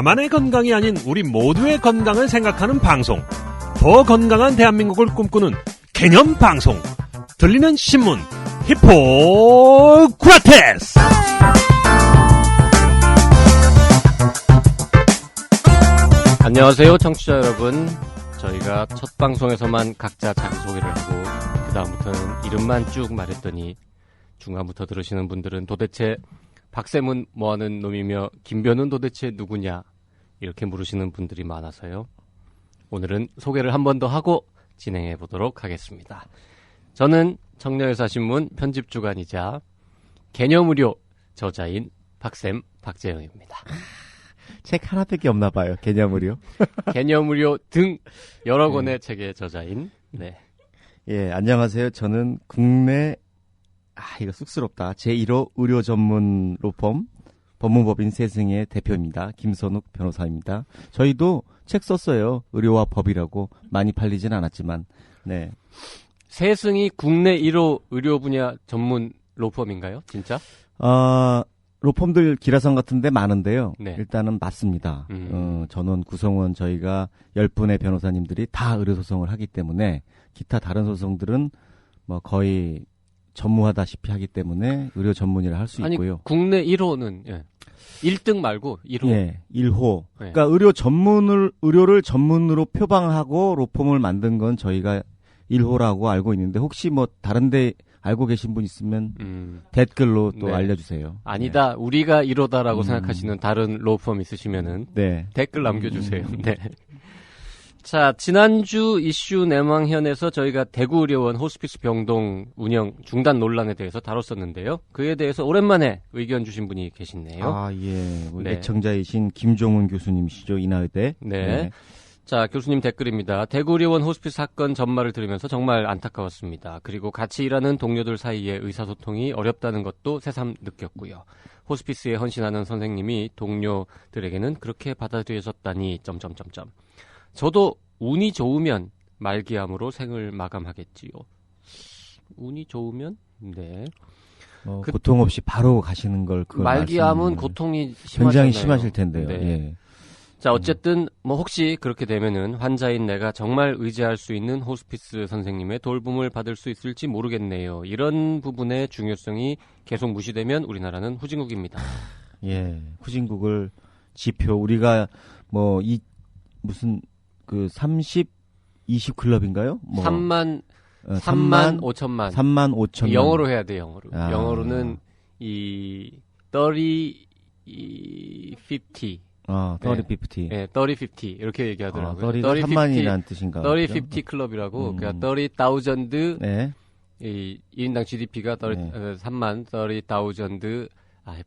나만의 건강이 아닌 우리 모두의 건강을 생각하는 방송. 더 건강한 대한민국을 꿈꾸는 개념 방송. 들리는 신문 히포크라테스. 안녕하세요, 청취자 여러분. 저희가 첫 방송에서만 각자 자기소개를 하고 그 다음부터는 이름만 쭉 말했더니 중간부터 들으시는 분들은 도대체 박쌤은 뭐하는 놈이며 김변은 도대체 누구냐 이렇게 물으시는 분들이 많아서요. 오늘은 소개를 한 번 더 하고 진행해 보도록 하겠습니다. 저는 청년의사신문 편집주간이자 개념의료 저자인 박쌤 박재영입니다. 책 하나밖에 없나 봐요. 개념의료. 개념의료 등 여러 권의 책의 저자인 네. 예, 안녕하세요. 저는 국내 이거 쑥스럽다. 제1호 의료 전문 로펌 법무법인 세승의 대표입니다. 김선욱 변호사입니다. 저희도 책 썼어요. 의료와 법이라고. 많이 팔리진 않았지만. 네. 세승이 국내 1호 의료 분야 전문 로펌인가요? 진짜? 로펌들 기라성 같은데 많은데요. 네. 일단은 맞습니다. 전원 구성원 저희가 10분의 변호사님들이 다 의료소송을 하기 때문에 기타 다른 소송들은 뭐 거의 전무하다시피 하기 때문에 의료 전문의를 할 수 있고요. 아니, 국내 1호는 1등 말고 1호. 예, 1호. 네. 그러니까 의료를 전문으로 표방하고 로펌을 만든 건 저희가 1호라고 알고 있는데 혹시 뭐 다른데 알고 계신 분 있으면 댓글로 또 네. 알려주세요. 아니다. 네. 우리가 1호다라고 생각하시는 다른 로펌 있으시면은 네. 댓글 남겨주세요. 네. 자, 지난주 이슈 내망현에서 저희가 대구의료원 호스피스 병동 운영 중단 논란에 대해서 다뤘었는데요. 그에 대해서 오랜만에 의견 주신 분이 계시네요. 예. 우리 네. 애청자이신 김종훈 교수님이시죠. 인하의대. 네. 자, 교수님 댓글입니다. 대구의료원 호스피스 사건 전말을 들으면서 정말 안타까웠습니다. 그리고 같이 일하는 동료들 사이에 의사소통이 어렵다는 것도 새삼 느꼈고요. 호스피스에 헌신하는 선생님이 동료들에게는 그렇게 받아들여졌다니... 저도 운이 좋으면 말기암으로 생을 마감하겠지요. 운이 좋으면? 네. 고통 없이 바로 가시는 걸 말기암은 고통이 심하잖아요. 굉장히 심하실 텐데요. 네. 예. 자, 어쨌든 뭐 혹시 그렇게 되면은 환자인 내가 정말 의지할 수 있는 호스피스 선생님의 돌봄을 받을 수 있을지 모르겠네요. 이런 부분의 중요성이 계속 무시되면 우리나라는 후진국입니다. 예. 후진국을 지표 우리가 뭐 무슨 30, 20 클럽인가요? 뭐 3만 5천만. 3만 5천만. 영어로 해야 돼, 영어로. 영어로는 이 30, 50. 30, 50. 네, 30, 50 이렇게 얘기하더라고요. 30가 3만이라는 뜻인가? 30, 50 클럽이라고. 그러니까 30,000 네. 이 1인당 GDP가 3만 30,000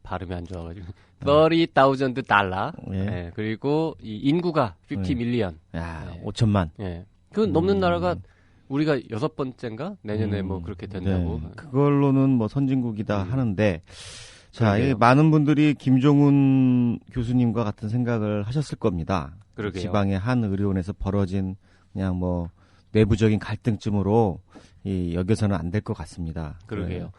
발음이 안 좋아가지고 30,000 달러. 네. 네, 그리고 이 인구가 50 밀리언. 야, 네. 5천만. 네. 그 넘는 나라가 우리가 6번째인가? 내년에 뭐 그렇게 된다고. 네. 그걸로는 뭐 선진국이다 하는데 자, 많은 분들이 김종훈 교수님과 같은 생각을 하셨을 겁니다. 그러게요. 지방의 한 의료원에서 벌어진 그냥 뭐 내부적인 갈등쯤으로 여기서는 안 될 것 같습니다. 그러게요.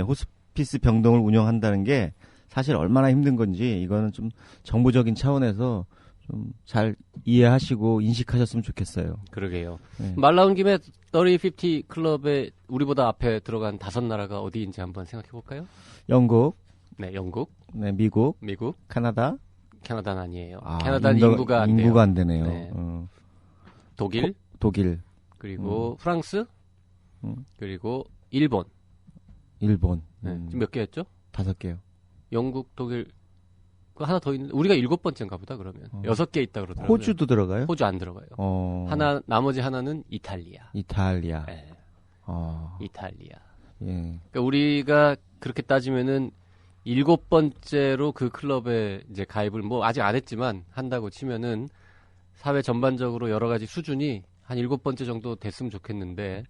호스피스 병동을 운영한다는 게 사실 얼마나 힘든 건지 이거는 좀 정부적인 차원에서 좀 잘 이해하시고 인식하셨으면 좋겠어요. 그러게요. 네. 말 나온 김에 30, 50 클럽에 우리보다 앞에 들어간 5나라가 어디인지 한번 생각해 볼까요? 영국, 네, 영국, 네, 미국, 캐나다는 아니에요. 캐나다는 인구가 안 되네요. 네. 독일, 그리고 프랑스, 그리고 일본. 네, 지금 몇 개 했죠? 5개요. 영국, 독일, 하나 더 있는데 우리가 7번째인가 보다 그러면 6개 있다 그러더라고요. 호주도 들어가요? 호주 안 들어가요. 나머지 하나는 이탈리아. 네. 이탈리아. 예. 그러니까 우리가 그렇게 따지면은 7번째로 그 클럽에 이제 가입을 뭐 아직 안 했지만 한다고 치면은 사회 전반적으로 여러 가지 수준이 한 7번째 정도 됐으면 좋겠는데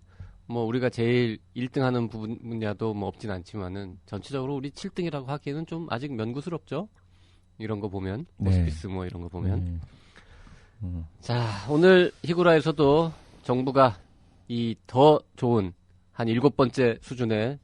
뭐 우리가 제일 1등 하는 분야도 뭐 없진 않지만은 전체적으로 우리 7등이라고 하기에는 좀 아직 면구스럽죠. 이런 거 보면 호스피스 뭐 이런 거 보면 자, 오늘 히구라에서도 정부가 이 더 좋은 한 7번째 수준의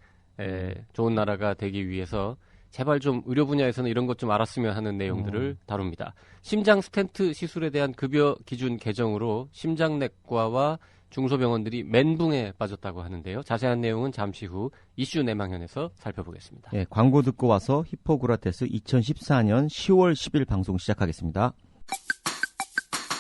좋은 나라가 되기 위해서 제발 좀 의료 분야에서는 이런 것 좀 알았으면 하는 내용들을 다룹니다. 심장 스텐트 시술에 대한 급여 기준 개정으로 심장내과와 중소병원들이 멘붕에 빠졌다고 하는데요. 자세한 내용은 잠시 후 이슈 내망현에서 살펴보겠습니다. 예, 광고 듣고 와서 히포크라테스 2014년 10월 10일 방송 시작하겠습니다.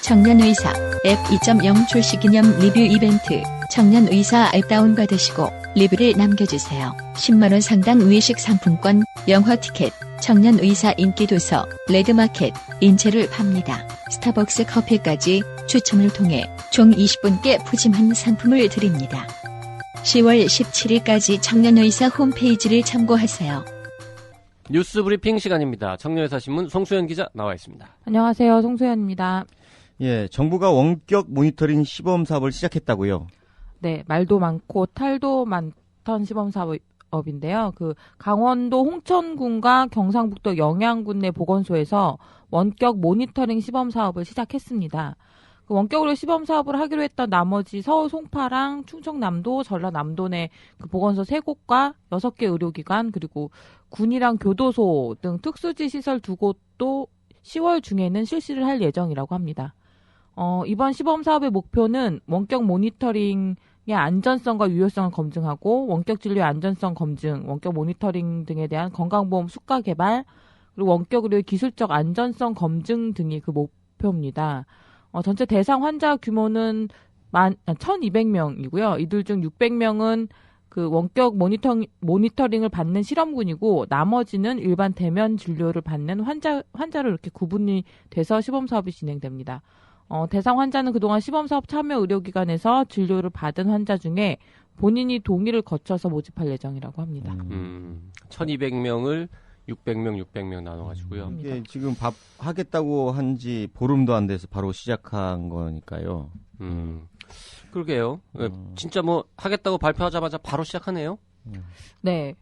청년의사 앱 2.0 출시 기념 리뷰 이벤트. 청년의사 앱 다운받으시고 리뷰를 남겨주세요. 10만원 상당 외식 상품권, 영화 티켓, 청년의사 인기도서, 레드마켓, 인체를 팝니다. 스타벅스 커피까지 추첨을 통해 총 20분께 푸짐한 상품을 드립니다. 10월 17일까지 청년의사 홈페이지를 참고하세요. 뉴스 브리핑 시간입니다. 청년의사 신문 송수연 기자 나와 있습니다. 안녕하세요. 송소연입니다. 예, 정부가 원격 모니터링 시범 사업을 시작했다고요. 네, 말도 많고 탈도 많던 시범 사업인데요. 강원도 홍천군과 경상북도 영양군 내 보건소에서 원격 모니터링 시범 사업을 시작했습니다. 원격으로 시범 사업을 하기로 했던 나머지 서울 송파랑 충청남도, 전라남도 내 보건소 3곳과 6개 의료기관, 그리고 군이랑 교도소 등 특수지 시설 2곳도 10월 중에는 실시를 할 예정이라고 합니다. 이번 시범 사업의 목표는 원격 모니터링의 안전성과 유효성을 검증하고 원격 진료의 안전성 검증, 원격 모니터링 등에 대한 건강보험 수가 개발, 그리고 원격 의료의 기술적 안전성 검증 등이 그 목표입니다. 전체 대상 환자 규모는 1,200명이고요. 이들 중 600명은 그 원격 모니터링을 받는 실험군이고 나머지는 일반 대면 진료를 받는 환자로 이렇게 구분이 돼서 시범 사업이 진행됩니다. 대상 환자는 그동안 시범사업 참여 의료기관에서 진료를 받은 환자 중에 본인이 동의를 거쳐서 모집할 예정이라고 합니다. 1,200명을 600명 나눠가지고요. 이게 지금 하겠다고 한지 보름도 안 돼서 바로 시작한 거니까요. 그러게요. 진짜 뭐 하겠다고 발표하자마자 바로 시작하네요. 네.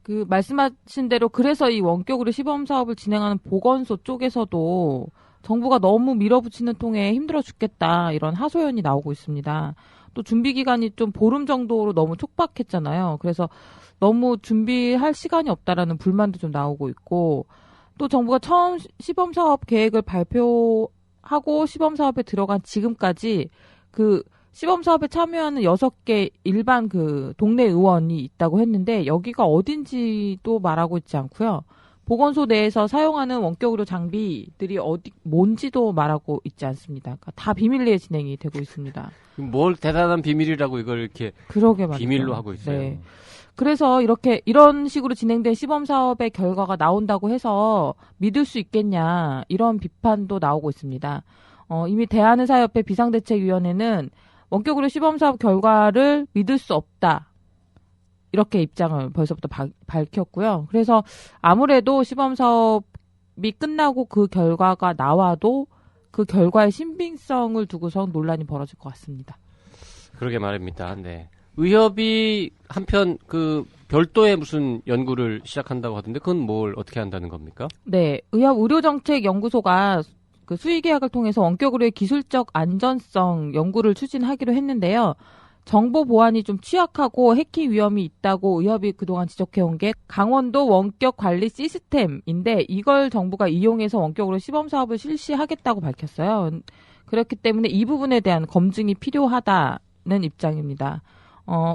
말씀하신 대로 그래서 이 원격으로 시범 사업을 진행하는 보건소 쪽에서도 정부가 너무 밀어붙이는 통에 힘들어 죽겠다 이런 하소연이 나오고 있습니다. 또 준비 기간이 좀 보름 정도로 너무 촉박했잖아요. 그래서 너무 준비할 시간이 없다라는 불만도 좀 나오고 있고 또 정부가 처음 시범 사업 계획을 발표하고 시범 사업에 들어간 지금까지 시범 사업에 참여하는 6개 일반 동네 의원이 있다고 했는데 여기가 어딘지도 말하고 있지 않고요. 보건소 내에서 사용하는 원격 의료 장비들이 뭔지도 말하고 있지 않습니다. 그러니까 다 비밀리에 진행이 되고 있습니다. 뭘 대단한 비밀이라고 이걸 이렇게 비밀로 하고 있어요. 네. 그래서 이런 식으로 진행된 시범 사업의 결과가 나온다고 해서 믿을 수 있겠냐 이런 비판도 나오고 있습니다. 이미 대한의사협회 비상대책위원회는 원격으로 시범 사업 결과를 믿을 수 없다. 이렇게 입장을 벌써부터 밝혔고요. 그래서 아무래도 시범 사업이 끝나고 그 결과가 나와도 그 결과의 신빙성을 두고서 논란이 벌어질 것 같습니다. 그러게 말입니다. 네. 의협이 한편 별도의 무슨 연구를 시작한다고 하던데 그건 뭘 어떻게 한다는 겁니까? 네. 의협 의료정책연구소가 수의계약을 통해서 원격 의료의 기술적 안전성 연구를 추진하기로 했는데요. 정보 보안이 좀 취약하고 해킹 위험이 있다고 의협이 그동안 지적해온 게 강원도 원격 관리 시스템인데 이걸 정부가 이용해서 원격으로 시범 사업을 실시하겠다고 밝혔어요. 그렇기 때문에 이 부분에 대한 검증이 필요하다는 입장입니다.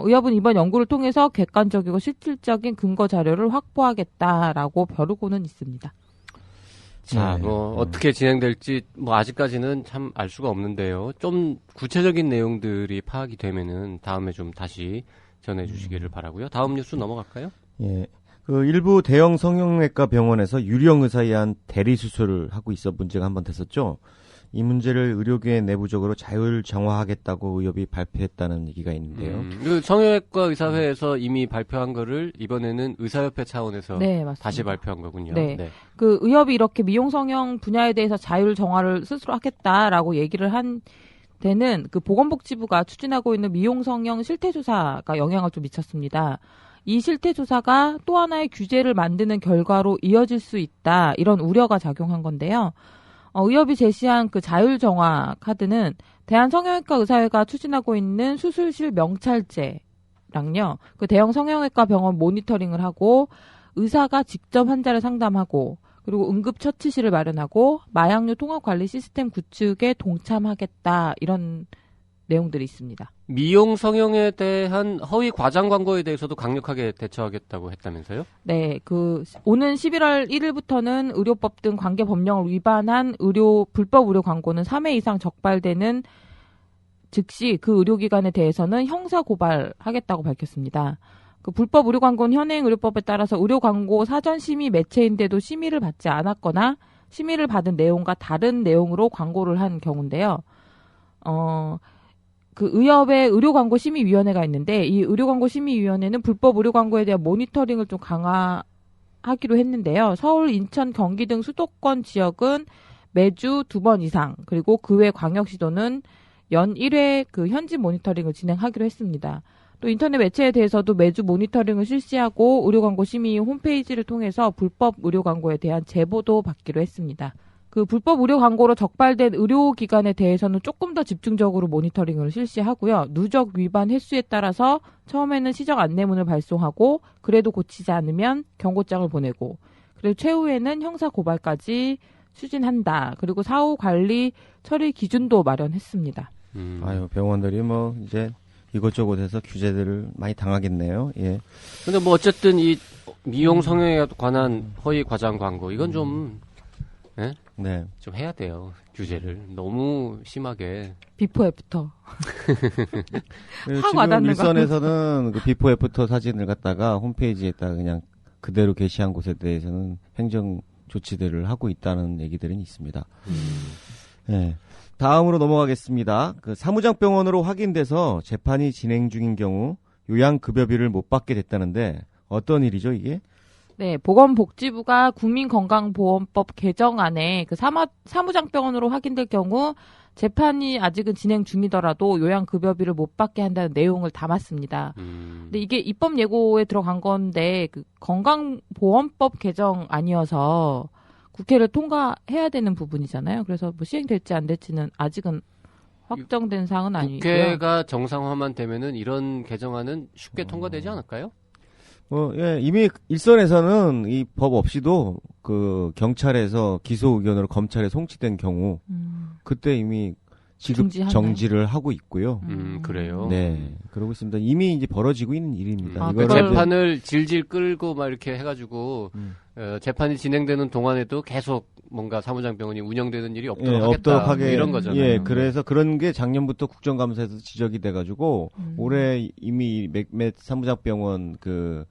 의협은 이번 연구를 통해서 객관적이고 실질적인 근거 자료를 확보하겠다라고 벼르고는 있습니다. 자, 어떻게 진행될지 아직까지는 참 알 수가 없는데요. 좀 구체적인 내용들이 파악이 되면은 다음에 좀 다시 전해주시기를 바라고요. 다음 뉴스 넘어갈까요? 예. 일부 대형 성형외과 병원에서 유령 의사에 의한 대리 수술을 하고 있어 문제가 한번 됐었죠. 이 문제를 의료계 내부적으로 자율 정화하겠다고 의협이 발표했다는 얘기가 있는데요. 성형외과 의사회에서 이미 발표한 거를 이번에는 의사협회 차원에서 다시 발표한 거군요. 네. 의협이 이렇게 미용 성형 분야에 대해서 자율 정화를 스스로 하겠다라고 얘기를 한 데는 보건복지부가 추진하고 있는 미용 성형 실태조사가 영향을 좀 미쳤습니다. 이 실태조사가 또 하나의 규제를 만드는 결과로 이어질 수 있다 이런 우려가 작용한 건데요. 의협이 제시한 자율정화 카드는 대한성형외과 의사회가 추진하고 있는 수술실 명찰제랑요. 대형 성형외과 병원 모니터링을 하고 의사가 직접 환자를 상담하고 그리고 응급처치실을 마련하고 마약류 통합관리 시스템 구축에 동참하겠다 이런 내용들이 있습니다. 미용 성형에 대한 허위 과장 광고에 대해서도 강력하게 대처하겠다고 했다면서요? 네, 오는 11월 1일부터는 의료법 등 관계 법령을 위반한 불법 의료 광고는 3회 이상 적발되는 즉시 그 의료기관에 대해서는 형사 고발하겠다고 밝혔습니다. 그 불법 의료 광고는 현행 의료법에 따라서 의료 광고 사전 심의 매체인데도 심의를 받지 않았거나 심의를 받은 내용과 다른 내용으로 광고를 한 경우인데요. 그 의협의 의료광고 심의위원회가 있는데 이 의료광고 심의위원회는 불법 의료광고에 대한 모니터링을 좀 강화하기로 했는데요. 서울, 인천, 경기 등 수도권 지역은 매주 2번 이상 그리고 그 외 광역시도는 연 1회 그 현지 모니터링을 진행하기로 했습니다. 또 인터넷 매체에 대해서도 매주 모니터링을 실시하고 의료광고 심의 홈페이지를 통해서 불법 의료광고에 대한 제보도 받기로 했습니다. 그 불법 의료 광고로 적발된 의료기관에 대해서는 조금 더 집중적으로 모니터링을 실시하고요. 누적 위반 횟수에 따라서 처음에는 시정 안내문을 발송하고 그래도 고치지 않으면 경고장을 보내고 그리고 최후에는 형사 고발까지 추진한다. 그리고 사후 관리 처리 기준도 마련했습니다. 아유, 병원들이 뭐 이제 이것저것 해서 규제들을 많이 당하겠네요. 예. 근데 뭐 어쨌든 이 미용 성형에 관한 허위 과장 광고 이건 좀 예? 네. 좀 해야 돼요. 규제를. 너무 심하게. 비포 애프터. 지금 와닿는 일선에서는 그 비포 애프터 사진을 갖다가 홈페이지에다가 그냥 그대로 게시한 곳에 대해서는 행정 조치들을 하고 있다는 얘기들은 있습니다. 네. 다음으로 넘어가겠습니다. 그 사무장병원으로 확인돼서 재판이 진행 중인 경우 요양급여비를 못 받게 됐다는데 어떤 일이죠, 이게? 네, 보건복지부가 국민건강보험법 개정안에 그 사무장병원으로 확인될 경우 재판이 아직은 진행 중이더라도 요양급여비를 못 받게 한다는 내용을 담았습니다. 근데 이게 입법 예고에 들어간 건데 그 건강보험법 개정안이어서 국회를 통과해야 되는 부분이잖아요. 그래서 뭐 시행될지 안 될지는 아직은 확정된 사항은 아니고요. 국회가 정상화만 되면은 이런 개정안은 쉽게 통과되지 않을까요? 예, 이미 일선에서는 이 법 없이도 그 경찰에서 기소 의견으로 검찰에 송치된 경우 그때 이미 지급 정지를 하고 있고요. 그래요. 네, 그러고 있습니다. 이미 이제 벌어지고 있는 일입니다. 그 재판을 질질 끌고 막 이렇게 해가지고 재판이 진행되는 동안에도 계속 뭔가 사무장병원이 운영되는 일이 없도록 하겠다. 뭐 이런 거잖아요. 예, 그래서 그런 게 작년부터 국정감사에서 지적이 돼가지고 올해 이미 몇몇 사무장병원 그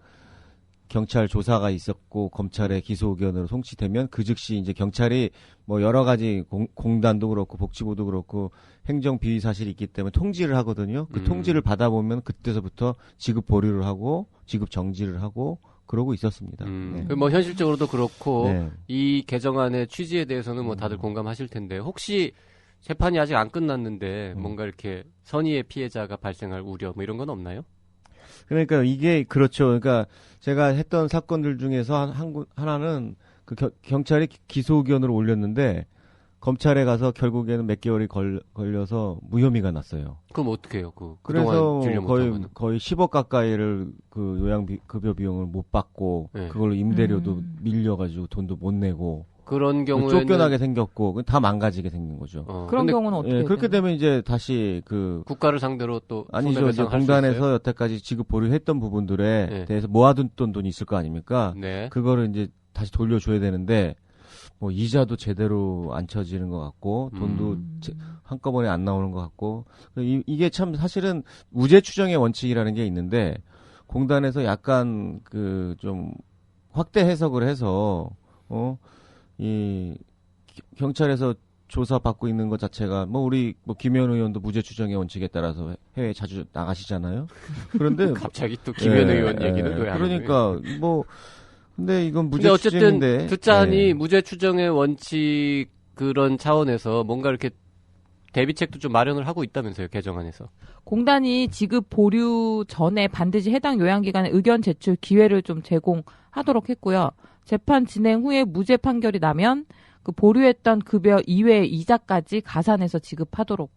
경찰 조사가 있었고 검찰의 기소 의견으로 송치되면 그 즉시 이제 경찰이 뭐 여러 가지 공단도 그렇고 복지부도 그렇고 행정 비위 사실이 있기 때문에 통지를 하거든요. 그 통지를 받아보면 그때서부터 지급 보류를 하고 지급 정지를 하고 그러고 있었습니다. 네. 뭐 현실적으로도 그렇고 네. 이 개정안의 취지에 대해서는 뭐 다들 공감하실 텐데 혹시 재판이 아직 안 끝났는데 뭔가 이렇게 선의의 피해자가 발생할 우려 뭐 이런 건 없나요? 그러니까 이게 그렇죠. 그러니까 제가 했던 사건들 중에서 하나는 그 경찰이 기소 의견을 올렸는데 검찰에 가서 결국에는 몇 개월이 걸려서 무혐의가 났어요. 그럼 어떻게 해요? 그래서 거의 10억 가까이를 그 요양급여 비용을 못 받고 네. 그걸로 임대료도 밀려가지고 돈도 못 내고 그런 경우에는 쫓겨나게 생겼고 다 망가지게 생긴 거죠. 그런 경우는 어떻게? 예, 그렇게 되면 이제 다시 그 국가를 상대로 또 아니죠. 이제 공단에서 여태까지 지급 보류했던 부분들에 네. 대해서 모아둔 돈이 있을 거 아닙니까? 네. 그거를 이제 다시 돌려줘야 되는데 뭐 이자도 제대로 안 쳐지는 것 같고 돈도 한꺼번에 안 나오는 것 같고 이게 참 사실은 무죄 추정의 원칙이라는 게 있는데 공단에서 약간 그 좀 확대 해석을 해서 이 경찰에서 조사 받고 있는 것 자체가 뭐 우리 뭐 김현 의원도 무죄 추정의 원칙에 따라서 해외 자주 나가시잖아요. 그런데 갑자기 또 김현 의원 얘기는 왜 하는 거예요? 그러니까 뭐 근데 이건 무죄 근데 어쨌든 추정인데 듣자하니 무죄 추정의 원칙 그런 차원에서 뭔가 이렇게 대비책도 좀 마련을 하고 있다면서요, 개정안에서. 공단이 지급 보류 전에 반드시 해당 요양기관에 의견 제출 기회를 좀 제공하도록 했고요. 재판 진행 후에 무죄 판결이 나면 그 보류했던 급여 이외의 이자까지 가산해서 지급하도록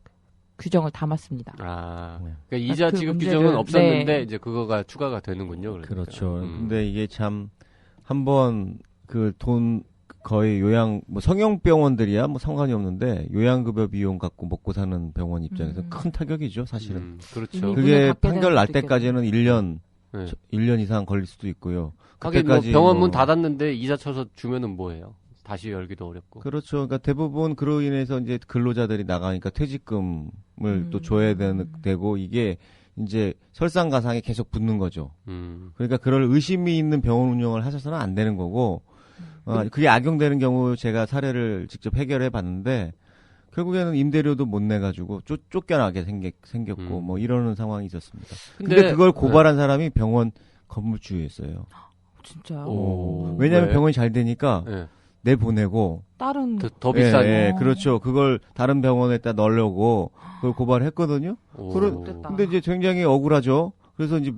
규정을 담았습니다. 그러니까 이자 지급 규정은 없었는데 이제 그거가 추가가 되는군요. 그러니까. 그렇죠. 근데 이게 참 한번 그 돈 거의 요양 뭐 성형병원들이야 뭐 상관이 없는데 요양급여 비용 갖고 먹고 사는 병원 입장에서 큰 타격이죠, 사실은. 그렇죠. 이미 그게 문을 닫게 판결 되는 날 수도 때까지는 1년 네. 1년 이상 걸릴 수도 있고요. 하긴 뭐 그때까지 병원 문 뭐- 닫았는데 이자 쳐서 주면은 뭐예요? 다시 열기도 어렵고. 그렇죠. 그러니까 대부분 그로 인해서 이제 근로자들이 나가니까 퇴직금을 또 줘야 되고 이게 이제 설상가상에 계속 붙는 거죠. 그러니까 그럴 의심이 있는 병원 운영을 하셔서는 안 되는 거고, 그게 악용되는 경우 제가 사례를 직접 해결해 봤는데, 결국에는 임대료도 못 내가지고 쫓겨나게 생겼고, 뭐 이러는 상황이 있었습니다. 근데 그걸 고발한 사람이 병원 건물주였어요. 진짜. 왜냐하면 왜? 병원이 잘 되니까 네. 내보내고, 다른 더 비싼. 그렇죠. 그걸 다른 병원에다 넣으려고 그걸 고발했거든요. 됐다. 근데 이제 굉장히 억울하죠. 그래서 이제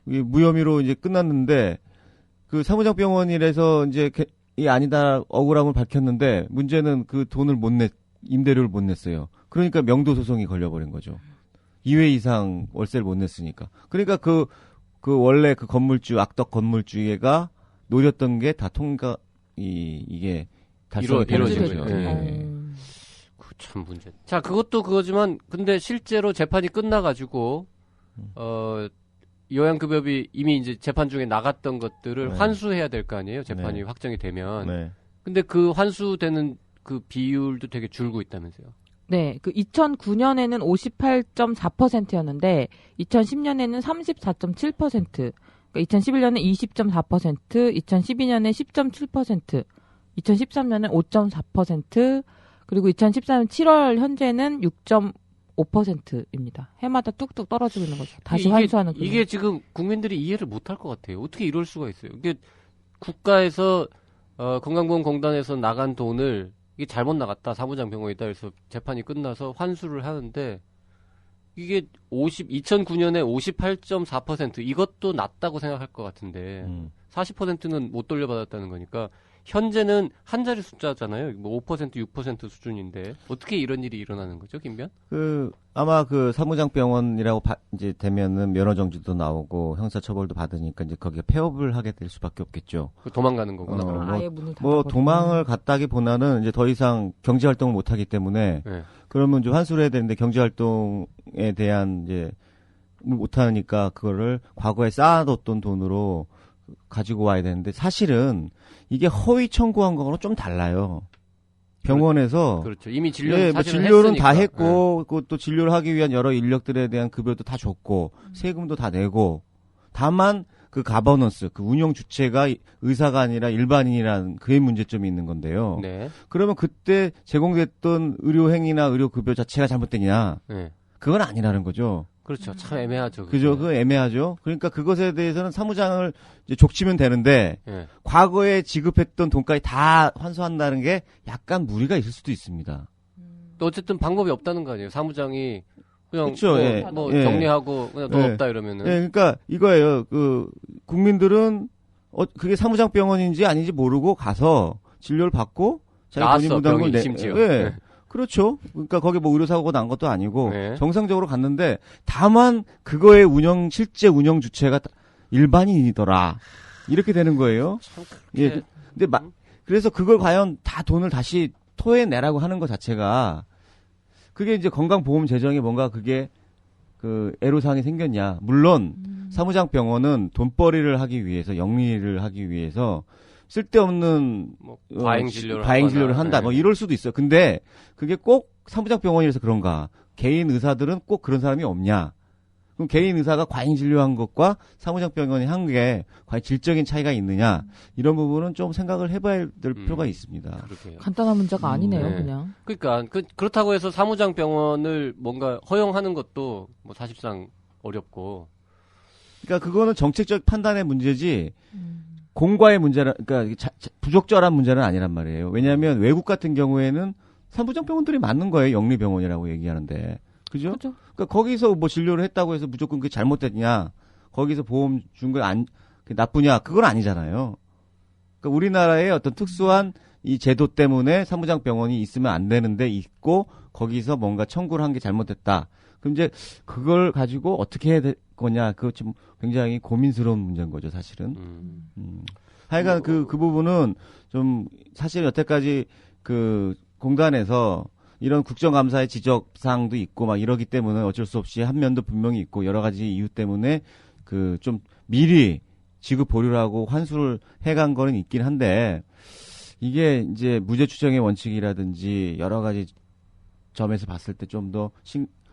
무혐의로 이제 끝났는데 그 사무장병원이라서 이제 이 아니다 억울함을 밝혔는데 문제는 그 돈을 임대료를 못 냈어요. 그러니까 명도 소송이 걸려버린 거죠. 2회 이상 월세를 못 냈으니까. 그러니까 그 원래 그 건물주 악덕 건물주가 노렸던 게 다 이게 달성이 되는 이루어진 거죠. 거죠. 예. 참 문제. 자, 그것도 그거지만 근데 실제로 재판이 끝나가지고 요양급여비 이미 이제 재판 중에 나갔던 것들을 네. 환수해야 될 거 아니에요? 재판이 네. 확정이 되면. 네. 근데 그 환수되는 그 비율도 되게 줄고 있다면서요? 네, 그 2009년에는 58.4%였는데 2010년에는 34.7%, 그러니까 2011년에 20.4%, 2012년에 10.7%, 2013년에 5.4%, 그리고 2014년 7월 현재는 6.5%입니다. 해마다 뚝뚝 떨어지고 있는 거죠. 다시 환수하는 금액. 이게 지금 국민들이 이해를 못할 것 같아요. 어떻게 이럴 수가 있어요? 이게 국가에서 건강보험공단에서 나간 돈을 이게 잘못 나갔다, 사무장 병원이다 해서 재판이 끝나서 환수를 하는데 이게 2009년에 58.4% 이것도 낮다고 생각할 것 같은데 40%는 못 돌려받았다는 거니까 현재는 한 자리 숫자잖아요. 뭐 5%, 6% 수준인데 어떻게 이런 일이 일어나는 거죠, 김변? 아마 그 사무장병원이라고 이제 되면은 면허정지도 나오고 형사처벌도 받으니까 이제 거기에 폐업을 하게 될 수밖에 없겠죠. 도망가는 거구나. 그러면. 아예 문을 뭐 닫아버리고. 도망을 갔다기보다는 이제 더 이상 경제 활동을 못 하기 때문에 네. 그러면 좀 환수를 해야 되는데 경제 활동에 대한 이제 못 하니까 그거를 과거에 쌓아뒀던 돈으로 가지고 와야 되는데 사실은 이게 허위 청구한 거하고 좀 달라요. 병원에서 그렇죠. 이미 진료는 뭐 사실은 진료는 했으니까. 다 했고 또 진료를 하기 위한 여러 인력들에 대한 급여도 다 줬고 세금도 다 내고 다만 그 가버넌스 그 운영 주체가 의사가 아니라 일반인이라는 그의 문제점이 있는 건데요. 네. 그러면 그때 제공됐던 의료 행위나 의료 급여 자체가 잘못되냐? 네. 그건 아니라는 거죠. 그렇죠. 참 애매하죠. 그죠? 그 애매하죠. 그러니까 그것에 대해서는 사무장을 이제 족치면 되는데 네. 과거에 지급했던 돈까지 다 환수한다는 게 약간 무리가 있을 수도 있습니다. 또 어쨌든 방법이 없다는 거 아니에요. 사무장이 그냥 그쵸, 예. 예. 정리하고 그냥 돈 예. 없다 이러면은. 네, 그러니까 이거예요. 국민들은 그게 사무장병원인지 아닌지 모르고 가서 진료를 받고 자기 돈이 나았어, 부담을 병이 내. 심지어. 예. 네. 그렇죠. 그러니까 거기 뭐 의료사고가 난 것도 아니고 네. 정상적으로 갔는데 다만 그거의 실제 운영 주체가 일반인이더라. 이렇게 되는 거예요. 참 그렇게. 예. 근데 그래서 그걸 과연 다 돈을 다시 토해내라고 하는 것 자체가 그게 이제 건강보험 재정에 뭔가 그게 애로사항이 생겼냐. 물론 사무장병원은 돈벌이를 하기 위해서 영리를 하기 위해서 쓸데없는 뭐 과잉 진료를 과잉 진료를 한다. 네. 뭐 이럴 수도 있어. 근데 그게 꼭 사무장병원이라서 그런가? 개인 의사들은 꼭 그런 사람이 없냐? 그럼 개인 의사가 과잉 진료한 것과 사무장병원이 한 게 과연 질적인 차이가 있느냐? 이런 부분은 좀 생각을 해봐야 될 필요가 있습니다. 그렇게요. 간단한 문제가 아니네요, 네. 그냥. 그러니까 그렇다고 해서 사무장 병원을 뭔가 허용하는 것도 뭐 사실상 어렵고. 그러니까 그거는 정책적 판단의 문제지 공과의 문제라, 그러니까 부적절한 문제는 아니란 말이에요. 왜냐하면 외국 같은 경우에는 사무장병원들이 맞는 거예요. 영리병원이라고 얘기하는데. 그죠? 그죠. 그러니까 거기서 뭐 진료를 했다고 해서 무조건 그게 잘못됐냐? 거기서 보험 준 거 나쁘냐? 그건 아니잖아요. 그러니까 우리나라의 어떤 특수한 이 제도 때문에 사무장병원이 있으면 안 되는데 있고 거기서 뭔가 청구를 한 게 잘못됐다. 그럼 이제 그걸 가지고 어떻게 해야 될 거냐? 그거 좀 굉장히 고민스러운 문제인 거죠, 사실은. 하여간 그 부분은 좀 사실 여태까지 그 공단에서 이런 국정감사의 지적사항도 있고 막 이러기 때문에 어쩔 수 없이 한 면도 분명히 있고 여러 가지 이유 때문에 그 좀 미리 지급 보류를 하고 환수를 해간 거는 있긴 한데 이게 이제 무죄 추정의 원칙이라든지 여러 가지 점에서 봤을 때 좀 더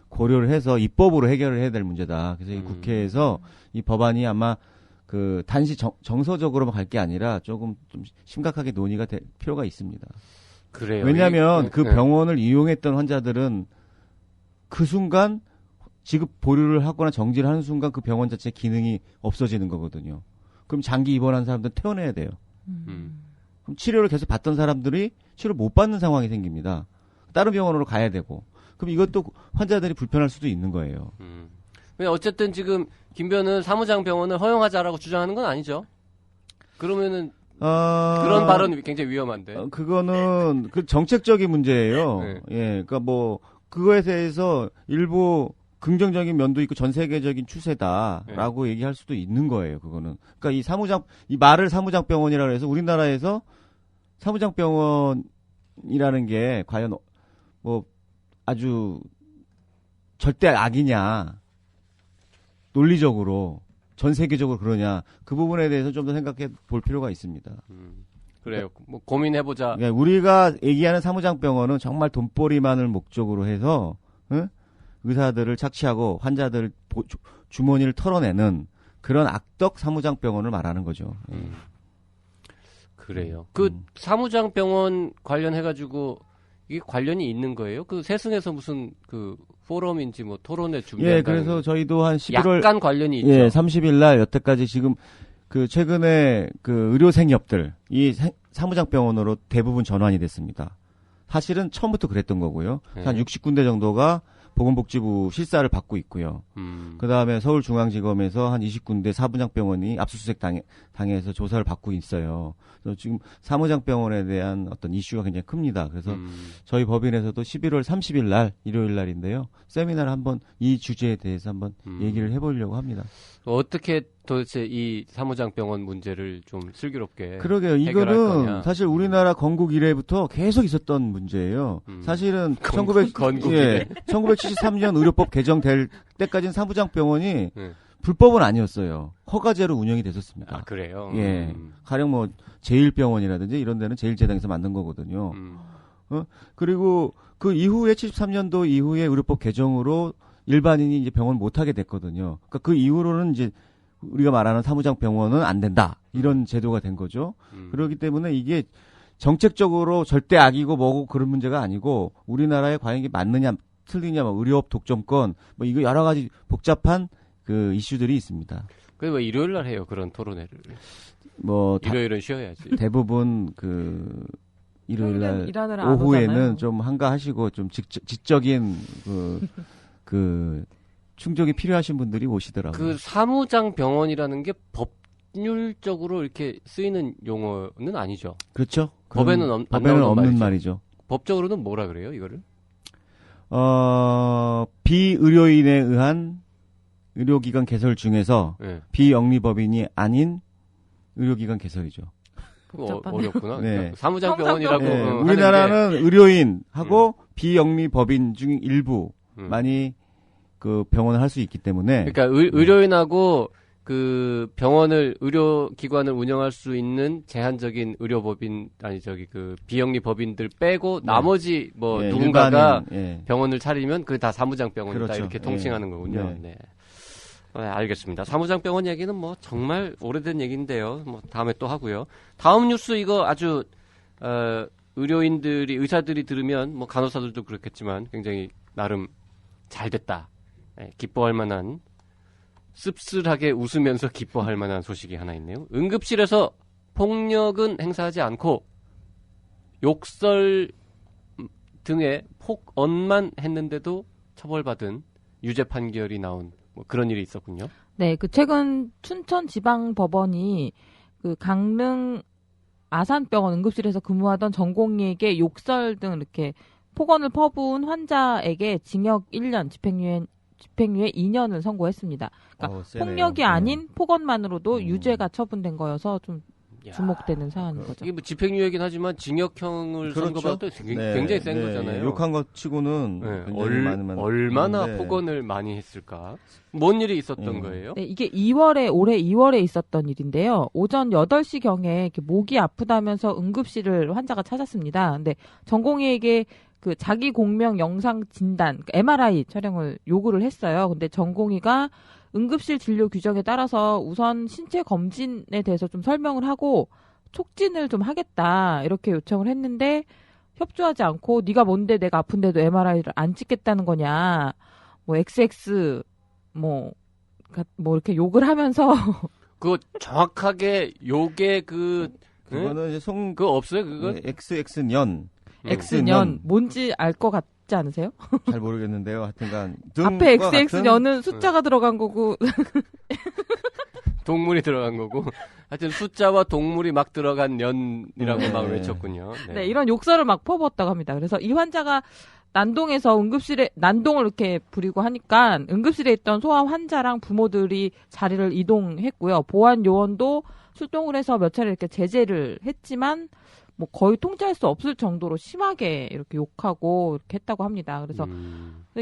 고려를 해서 입법으로 해결을 해야 될 문제다. 그래서 이 국회에서 이 법안이 아마 그 단지 정서적으로만 갈 게 아니라 조금 좀 심각하게 논의가 될 필요가 있습니다. 그래요. 왜냐하면 그 병원을 이용했던 환자들은 그 순간 지급 보류를 하거나 정지를 하는 순간 그 병원 자체 기능이 없어지는 거거든요. 그럼 장기 입원한 사람들은 퇴원해야 돼요. 그럼 치료를 계속 받던 사람들이 치료를 못 받는 상황이 생깁니다. 다른 병원으로 가야 되고. 그럼 이것도 환자들이 불편할 수도 있는 거예요. 어쨌든 지금 김변은 사무장 병원을 허용하자라고 주장하는 건 아니죠. 그러면은 그런 발언이 굉장히 위험한데. 그거는 그 정책적인 문제예요. 네. 예, 그러니까 뭐 그거에 대해서 일부 긍정적인 면도 있고 전 세계적인 추세다라고 얘기할 수도 있는 거예요. 그거는. 그러니까 이 말을 사무장 병원이라고 해서 우리나라에서 사무장 병원이라는 게 과연 뭐 아주 절대 악이냐, 논리적으로 전 세계적으로 그러냐, 그 부분에 대해서 좀 더 생각해 볼 필요가 있습니다. 그래요. 뭐 고민해보자. 그러니까 우리가 얘기하는 사무장 병원은 정말 돈벌이만을 목적으로 해서 의사들을 착취하고 환자들 주머니를 털어내는 그런 악덕 사무장 병원을 말하는 거죠. 그래요. 그 사무장 병원 관련해가지고 이게 관련이 있는 거예요? 그 세승에서 무슨 그 포럼인지 뭐 토론회 준비한다는. 예, 그래서 저희도 한 11월 약간 관련이 있죠. 예, 30일 날 여태까지 지금 그 최근에 그 의료 생협들 이 사무장 병원으로 대부분 전환이 됐습니다. 사실은 처음부터 그랬던 거고요. 한 60군데 정도가 보건복지부 실사를 받고 있고요. 그다음에 서울중앙지검에서 한 20군데 사무장병원이 압수수색 당해서 조사를 받고 있어요. 그래서 지금 사무장병원에 대한 어떤 이슈가 굉장히 큽니다. 그래서 저희 법인에서도 11월 30일 날 일요일 날인데요. 세미나를 한번 이 주제에 대해서 한번 얘기를 해보려고 합니다. 어떻게 도대체 이 사무장병원 문제를 좀 슬기롭게 그러게요. 해결할 거냐. 이거는 사실 우리나라 건국 이래부터 계속 있었던 문제예요. 사실은 1973년 의료법 개정될 때까지는 사무장병원이 불법은 아니었어요. 허가제로 운영이 됐었습니다. 아, 그래요? 예. 가령 뭐 제일병원이라든지 이런 데는 제일제당에서 만든 거거든요. 그리고 그 이후에 73년도 이후에 의료법 개정으로 일반인이 이제 병원 못 하게 됐거든요. 그러니까 그 이후로는 이제 우리가 말하는 사무장 병원은 안 된다. 이런 제도가 된 거죠. 그렇기 때문에 이게 정책적으로 절대 악이고 뭐고 그런 문제가 아니고 우리나라에 과연 이게 맞느냐 틀리냐 뭐 의료업 독점권 뭐 이거 여러 가지 복잡한 그 이슈들이 있습니다. 그래 왜 일요일 날 해요 그런 토론회를? 뭐 일요일은 쉬어야지. 대부분 그 일요일 날 일하느라 안 오후에는 오잖아요. 좀 한가하시고 좀 지적인 그 충족이 필요하신 분들이 오시더라고요. 그 사무장 병원이라는 게 법률적으로 이렇게 쓰이는 용어는 아니죠. 그렇죠. 법에는 안 법에는 나오는 없는 말이죠. 말이죠. 법적으로는 뭐라 그래요, 이거를? 비의료인에 의한 의료기관 개설 중에서 네. 비영리법인이 아닌 의료기관 개설이죠. 복잡하네요. 어렵구나. 네. 그러니까 사무장 병원이라고 네, 하는 우리나라는 의료인하고 비영리법인 중 일부만이 그 병원을 할 수 있기 때문에. 그러니까 의료인하고 그 병원을 의료기관을 운영할 수 있는 제한적인 의료법인 그 비영리 법인들 빼고 나머지 뭐 예, 누군가가 일반인, 병원을 차리면 그게 다 사무장 병원이다 그렇죠. 이렇게 통칭하는 거군요. 네. 네. 알겠습니다. 사무장 병원 얘기는 뭐 정말 오래된 얘기인데요. 뭐 다음에 또 하고요. 다음 뉴스 이거 아주 의사들이 들으면 뭐 간호사들도 그렇겠지만 굉장히 나름 잘 됐다. 네, 기뻐할 만한 씁쓸하게 웃으면서 기뻐할 만한 소식이 하나 있네요. 응급실에서 폭력은 행사하지 않고 욕설 등의 폭언만 했는데도 처벌받은 유죄 판결이 나온 뭐 그런 일이 있었군요. 네, 그 최근 춘천지방법원이 그 강릉 아산병원 응급실에서 근무하던 전공의에게 욕설 등 이렇게 폭언을 퍼부은 환자에게 징역 1년, 집행유예 2년을 선고했습니다. 그러니까 폭력이 아닌 폭언만으로도 유죄가 처분된 거여서 좀 야, 주목되는 사안인 거죠. 이게 뭐 집행유예긴 하지만 징역형을 그렇죠. 선고받아도 굉장히 센 거잖아요. 욕한 것 치고는 네, 굉장히 많은 얼마나 네. 폭언을 많이 했을까? 뭔 일이 있었던 거예요? 네, 이게 올해 2월에 있었던 일인데요. 오전 8시경에 목이 아프다면서 응급실을 환자가 찾았습니다. 근데 전공의에게 그 자기 공명 영상 진단, MRI 촬영을 요구를 했어요. 근데 전공의가 응급실 진료 규정에 따라서 우선 신체 검진에 대해서 좀 설명을 하고 촉진을 좀 하겠다 이렇게 요청을 했는데 협조하지 않고 네가 뭔데 내가 아픈데도 MRI를 안 찍겠다는 거냐, 뭐 XX 뭐 이렇게 욕을 하면서 그거 정확하게 요게 그거는 이제 그거 없어요 그거? XX년 X년 뭔지 알 것 같지 않으세요? 잘 모르겠는데요. 하여튼간 앞에 XX년은 숫자가 들어간 거고 동물이 들어간 거고 하여튼 숫자와 동물이 막 들어간 년이라고 네. 막 외쳤군요. 네, 이런 욕설을 막 퍼부었다고 합니다. 그래서 이 환자가 난동에서 응급실에 난동을 이렇게 부리고 하니까 응급실에 있던 소아 환자랑 부모들이 자리를 이동했고요. 보안 요원도 출동을 해서 몇 차례 이렇게 제재를 했지만 뭐 거의 통제할 수 없을 정도로 심하게 이렇게 욕하고 이렇게 했다고 합니다. 그래서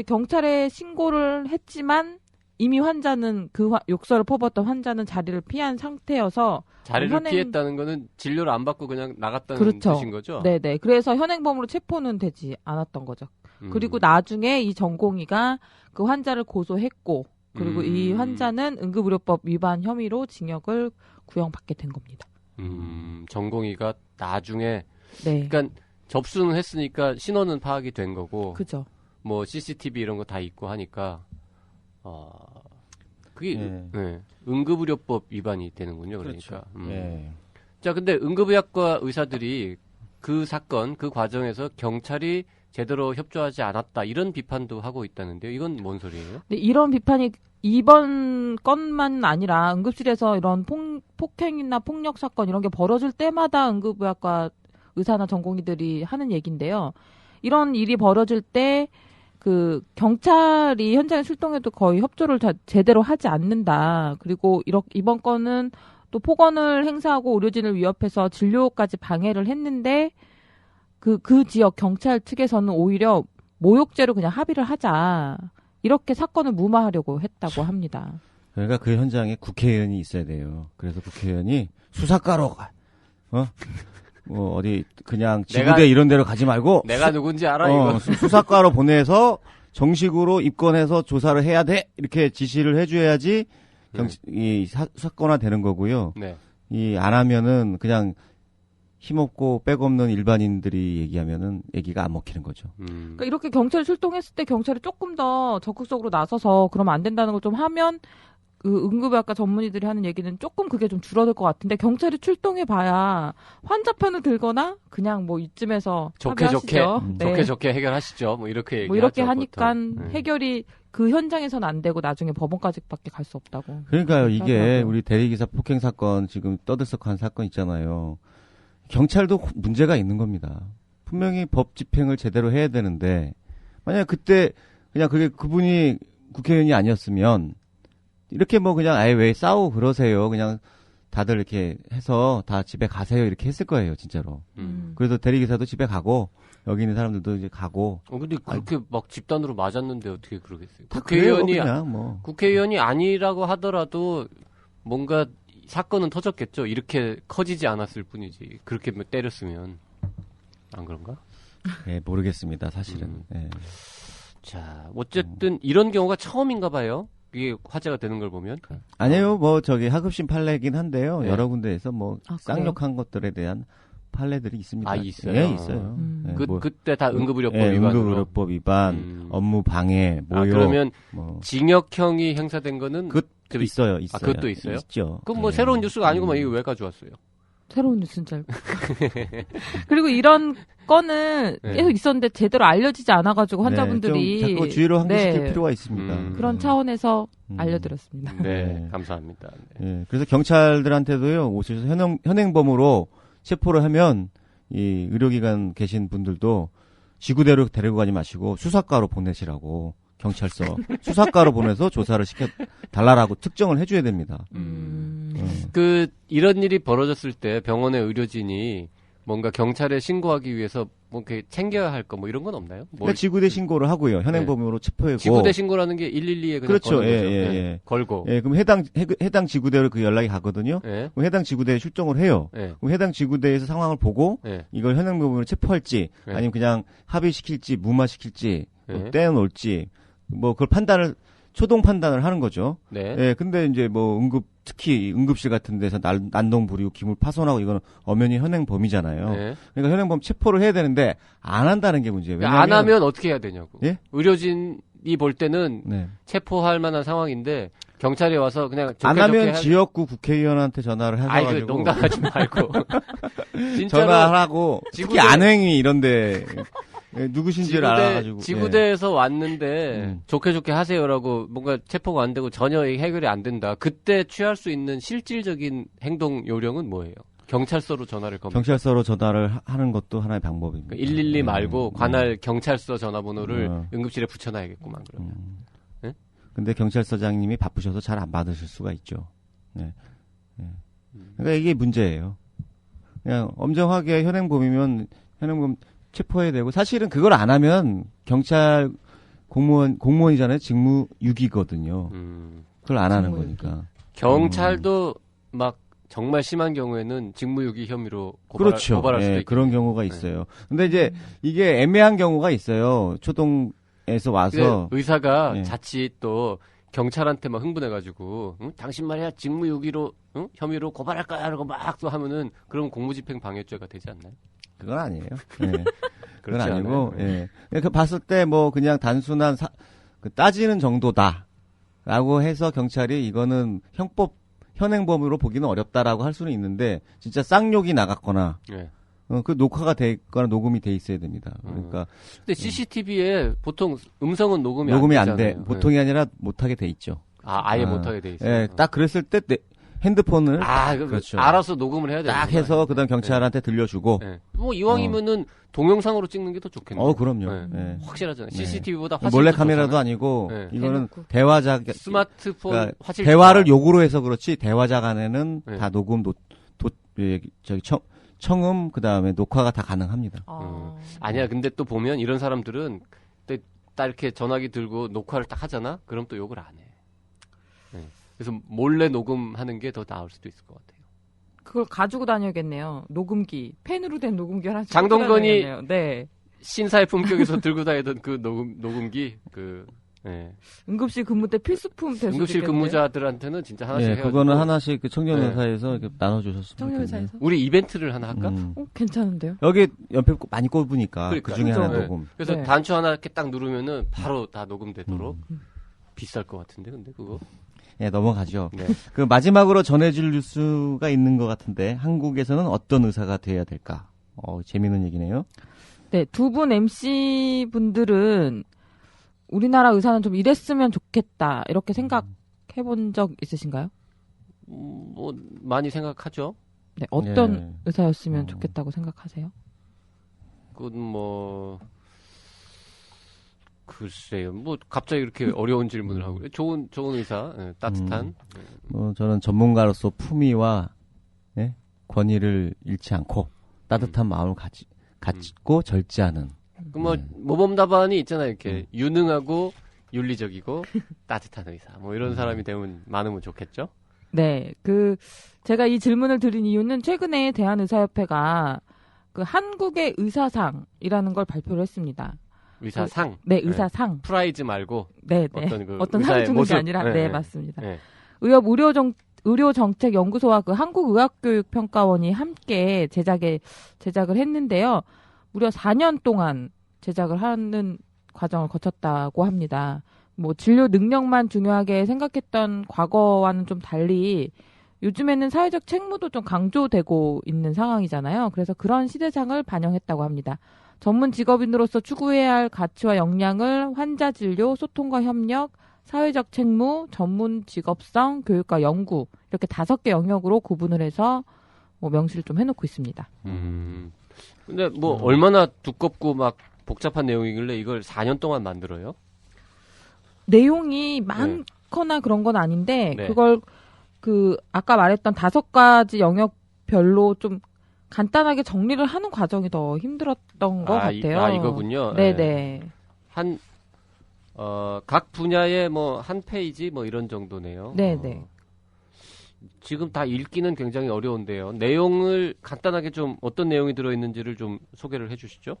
경찰에 신고를 했지만 이미 환자는 욕설을 퍼붓던 환자는 자리를 피한 상태여서 자리를 피했다는 거는 진료를 안 받고 그냥 나갔다는 그렇죠. 뜻인 거죠? 네네. 그래서 현행범으로 체포는 되지 않았던 거죠. 그리고 나중에 이 전공의가 그 환자를 고소했고 그리고 이 환자는 응급의료법 위반 혐의로 징역을 구형받게 된 겁니다. 전공의가 나중에 네. 그러니까 접수는 했으니까 신원은 파악이 된 거고 그죠. 뭐 CCTV 이런 거 다 있고 하니까 그게 네. 응급의료법 위반이 되는군요. 그러니까. 그렇죠. 네. 자, 근데 응급의학과 의사들이 그 사건, 그 과정에서 경찰이 제대로 협조하지 않았다 이런 비판도 하고 있다는데요. 이건 뭔 소리예요? 네, 이런 비판이 이번 건만 아니라 응급실에서 이런 폭행이나 폭력 사건 이런 게 벌어질 때마다 응급의학과 의사나 전공의들이 하는 얘기인데요. 이런 일이 벌어질 때 그 경찰이 현장에 출동해도 거의 협조를 제대로 하지 않는다. 그리고 이번 건은 또 폭언을 행사하고 의료진을 위협해서 진료까지 방해를 했는데 그 지역 경찰 측에서는 오히려 모욕죄로 그냥 합의를 하자. 이렇게 사건을 무마하려고 했다고 합니다. 그러니까 그 현장에 국회의원이 있어야 돼요. 그래서 국회의원이 수사과로 뭐 어디 그냥 지구대 이런 데로 가지 말고 내가 누군지 알아 이거. 수사과로 보내서 정식으로 입건해서 조사를 해야 돼 이렇게 지시를 해줘야지 이 사건화 되는 거고요. 네. 이 안 하면은 그냥 힘없고 백없는 일반인들이 얘기하면은 얘기가 안 먹히는 거죠. 그러니까 이렇게 경찰이 출동했을 때 경찰이 조금 더 적극적으로 나서서 그러면 안 된다는 걸 좀 하면 그 응급의학과 전문의들이 하는 얘기는 조금 그게 좀 줄어들 것 같은데 경찰이 출동해봐야 환자 편을 들거나 그냥 뭐 이쯤에서 좋게 네. 좋게 해결하시죠. 뭐 이렇게 얘기하죠. 뭐 이렇게 하니까 보통. 해결이 그 현장에서는 안 되고 나중에 법원까지밖에 갈 수 없다고. 그러니까요. 이게 우리 대리기사 폭행 사건 지금 떠들썩한 사건 있잖아요. 경찰도 문제가 있는 겁니다. 분명히 법 집행을 제대로 해야 되는데 만약 그때 그냥 그분이 국회의원이 아니었으면 이렇게 뭐 그냥 아예 왜 싸우고 그러세요. 그냥 다들 이렇게 해서 다 집에 가세요. 이렇게 했을 거예요, 진짜로. 그래서 대리기사도 집에 가고 여기 있는 사람들도 이제 가고. 근데 그렇게 막 집단으로 맞았는데 어떻게 그러겠어요? 국회의원이 국회의원이 아니라고 하더라도 뭔가 사건은 터졌겠죠. 이렇게 커지지 않았을 뿐이지. 그렇게 때렸으면 안 그런가? 네, 모르겠습니다. 사실은. 네. 자, 어쨌든 이런 경우가 처음인가 봐요. 이게 화제가 되는 걸 보면. 아니에요. 뭐 저기 하급심 판례긴 한데요. 네. 여러 군데에서 뭐 쌍욕한 것들에 대한 판례들이 있습니다. 있어요? 예, 있어요. 네, 그때 다 응급의료법 예, 위반으로. 응급의료법 위반, 업무 방해, 모욕. 그러면 뭐. 징역형이 행사된 거는 있어요. 그것도 있어요? 있죠. 그럼 뭐 새로운 뉴스가 아니고 이거 왜 가져왔어요? 새로운 뉴스인 줄 알고. 그리고 이런 건은 계속 있었는데 제대로 알려지지 않아가지고 환자분들이 좀 자꾸 주의를 환기시킬 필요가 있습니다. 그런 차원에서 알려드렸습니다. 네, 감사합니다. 네. 그래서 경찰들한테도요, 오셔서 현행범으로 체포를 하면 이 의료기관 계신 분들도 지구대로 데리고 가지 마시고 수사과로 보내시라고 경찰서 수사과로 보내서 조사를 시켜 달라라고 특정을 해줘야 됩니다. 이런 일이 벌어졌을 때 병원의 의료진이 뭔가 경찰에 신고하기 위해서 뭐 이렇게 챙겨야 할 거 뭐 이런 건 없나요? 뭐 지구대 신고를 하고요. 현행범으로 체포하고. 지구대 신고라는 게 112에 그냥 그렇죠. 거는 거죠. 예. 걸고. 예, 그럼 해당 지구대로 그 연락이 가거든요. 예. 그럼 해당 지구대에 출동을 해요. 예. 그럼 해당 지구대에서 상황을 보고 예. 이걸 현행범으로 체포할지 예. 아니면 그냥 합의시킬지 무마시킬지 뭐 예. 떼어놓을지 뭐 그걸 초동 판단을 하는 거죠. 네. 예, 근데 이제 뭐 특히 응급실 같은 데서 난동 부리고 기물 파손하고 이거는 엄연히 현행범이잖아요. 네. 그러니까 현행범 체포를 해야 되는데 안 한다는 게 문제예요. 그러니까 안 하면 어떻게 해야 되냐고. 예? 의료진이 볼 때는 네. 체포할 만한 상황인데 경찰이 와서 그냥 안 하면 지역구 국회의원한테 전화를 해서 아이, 가지고 농담하지 말고. 진짜로 전화하고 특히 안행위 이런데 누구신지를 알아가지고 지구대에서 왔는데 좋게 하세요라고 뭔가 체포가 안 되고 전혀 해결이 안 된다. 그때 취할 수 있는 실질적인 행동 요령은 뭐예요? 경찰서로 전화를 겁니다. 경찰서로 전화를 하는 것도 하나의 방법입니다. 그러니까 112 말고 관할 경찰서 전화번호를 응급실에 붙여놔야겠구만 그러면. 네? 근데 경찰서장님이 바쁘셔서 잘 안 받으실 수가 있죠. 네. 그러니까 이게 문제예요. 그냥 엄정하게 현행범이면 현행범 체포해야 되고 사실은 그걸 안 하면 경찰 공무원이잖아요. 직무유기거든요. 그걸 안 하는 거니까. 경찰도 막 정말 심한 경우에는 직무유기 혐의로 고발할 수도 있고 그런 경우가 있어요. 근데 이제 이게 애매한 경우가 있어요. 초동에서 와서 의사가 자칫 또 경찰한테 막 흥분해가지고 당신 말이야 직무유기로 혐의로 고발할까 이러고 막 또 하면은 그럼 공무집행 방해죄가 되지 않나요? 그건 아니에요. 네. 그건 아니고, 않아요? 그 봤을 때 뭐 그냥 단순한 따지는 정도다라고 해서 경찰이 이거는 현행범으로 보기는 어렵다라고 할 수는 있는데 진짜 쌍욕이 나갔거나 그 녹화가 돼 있거나 녹음이 돼 있어야 됩니다. 그러니까. 근데 CCTV에 보통 음성은 녹음이 안 돼. 보통이 아니라 못하게 돼 있죠. 아예 못하게 돼 있어요. 예, 딱 그랬을 때 핸드폰을 그렇죠. 알아서 녹음을 해야 돼요. 딱 해서 그다음 경찰한테 들려주고. 뭐 이왕이면은 동영상으로 찍는 게 더 좋겠네요. 그럼요. 확실하잖아요. CCTV보다 화질 몰래 카메라도 아니고 이거는 대화자 스마트폰 화질 대화를 욕으로 해서 그렇지 대화자 간에는 다 녹음 청음 그다음에 녹화가 다 가능합니다. 아니야. 근데 또 보면 이런 사람들은 딱 이렇게 전화기 들고 녹화를 딱 하잖아. 그럼 또 욕을 안 해. 그래서 몰래 녹음하는 게 더 나을 수도 있을 것 같아요. 그걸 가지고 다녀야겠네요. 녹음기. 펜으로 된 녹음기 하나씩. 장동건이 네. 신사의 품격에서 들고 다니던 그 녹음기 응급실 근무 때 필수품 될 수도 응급실 있겠는데요? 근무자들한테는 진짜 하나씩 해가지고 그거는 하나씩 그 청년회사에서 이렇게 나눠주셨으면 청년회사에서? 우리 이벤트를 하나 할까? 괜찮은데요? 여기 연필 많이 꼽으니까 그러니까. 그 중에 하나 네. 녹음. 그래서 단추 하나 이렇게 딱 누르면은 바로 다 녹음되도록 비쌀 것 같은데 근데 그거 넘어가죠. 네. 그 마지막으로 전해줄 뉴스가 있는 것 같은데 한국에서는 어떤 의사가 돼야 될까? 재미있는 얘기네요. 네, 두 분 MC 분들은 우리나라 의사는 좀 이랬으면 좋겠다 이렇게 생각해 본 적 있으신가요? 뭐 많이 생각하죠. 네, 어떤 의사였으면 좋겠다고 생각하세요? 그건 뭐 글쎄요. 뭐 갑자기 이렇게 어려운 질문을 하고 좋은 의사, 따뜻한. 저는 전문가로서 품위와 권위를 잃지 않고 따뜻한 마음을 갖고 절제하는. 그 모범 답안이 있잖아요. 이렇게 유능하고 윤리적이고 따뜻한 의사. 뭐 이런 사람이 되면 많으면 좋겠죠. 네, 제가 이 질문을 드린 이유는 최근에 대한의사협회가 그 한국의 의사상이라는 걸 발표를 했습니다. 의사상? 네, 의사상. 프라이즈 말고? 네, 어떤 상 주는 게 아니라, 맞습니다. 의료정책연구소와 그 한국의학교육평가원이 함께 제작을 했는데요. 무려 4년 동안 제작을 하는 과정을 거쳤다고 합니다. 뭐 진료 능력만 중요하게 생각했던 과거와는 좀 달리 요즘에는 사회적 책무도 좀 강조되고 있는 상황이잖아요. 그래서 그런 시대상을 반영했다고 합니다. 전문 직업인으로서 추구해야 할 가치와 역량을 환자 진료, 소통과 협력, 사회적 책무, 전문 직업성, 교육과 연구 이렇게 5개 영역으로 구분을 해서 뭐 명시를 좀 해놓고 있습니다. 근데 뭐 얼마나 두껍고 막 복잡한 내용이길래 이걸 4년 동안 만들어요? 내용이 많거나 그런 건 아닌데 네. 그걸 아까 말했던 5가지 영역별로 좀 간단하게 정리를 하는 과정이 더 힘들었던 것 같아요. 이거군요. 네네. 각 분야에 뭐 한 페이지 뭐 이런 정도네요. 네네. 지금 다 읽기는 굉장히 어려운데요. 내용을 간단하게 좀 어떤 내용이 들어있는지를 좀 소개를 해주시죠.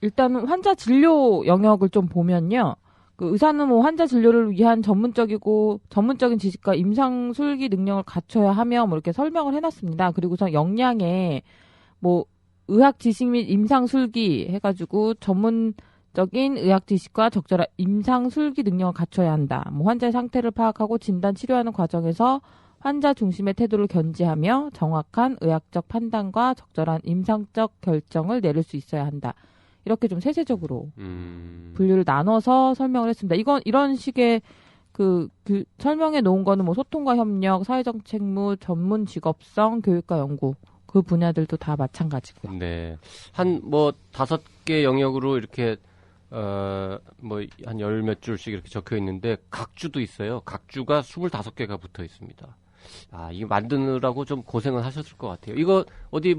일단은 환자 진료 영역을 좀 보면요. 그 의사는 뭐 환자 진료를 위한 전문적인 지식과 임상 술기 능력을 갖춰야 하며 뭐 이렇게 설명을 해놨습니다. 그리고서 역량에 뭐 의학 지식 및 임상 술기 해가지고 전문적인 의학 지식과 적절한 임상 술기 능력을 갖춰야 한다. 뭐 환자의 상태를 파악하고 진단 치료하는 과정에서 환자 중심의 태도를 견지하며 정확한 의학적 판단과 적절한 임상적 결정을 내릴 수 있어야 한다. 이렇게 좀 세세적으로 분류를 나눠서 설명을 했습니다. 이런 식의 설명해 놓은 거는 뭐 소통과 협력, 사회정책무, 전문 직업성, 교육과 연구 그 분야들도 다 마찬가지고요. 네. 한 5개 영역으로 이렇게 한 10몇 줄씩 이렇게 적혀 있는데 각주도 있어요. 각주가 25개가 붙어 있습니다. 이거 만드느라고 좀 고생을 하셨을 것 같아요. 이거 어디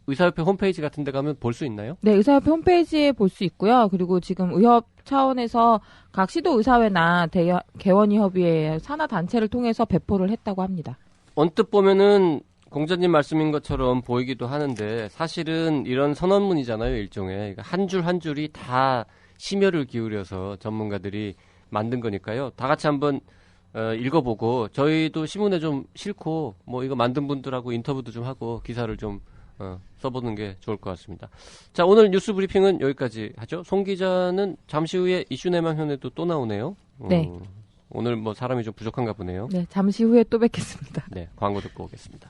의사협회 홈페이지 같은 데 가면 볼 수 있나요? 네, 의사협회 홈페이지에 볼 수 있고요. 그리고 지금 의협 차원에서 각 시도의사회나 개원의협의회 산하단체를 통해서 배포를 했다고 합니다. 언뜻 보면은 공자님 말씀인 것처럼 보이기도 하는데 사실은 이런 선언문이잖아요, 일종의. 한 줄 한 줄이 다 심혈을 기울여서 전문가들이 만든 거니까요. 다 같이 한번 읽어보고 저희도 신문에 좀 싣고 이거 만든 분들하고 인터뷰도 좀 하고 기사를 좀 써보는 게 좋을 것 같습니다. 자, 오늘 뉴스 브리핑은 여기까지 하죠. 송 기자는 잠시 후에 이슈 내망현에도 또 나오네요. 네. 오늘 사람이 좀 부족한가 보네요. 네, 잠시 후에 또 뵙겠습니다. 네, 광고 듣고 오겠습니다.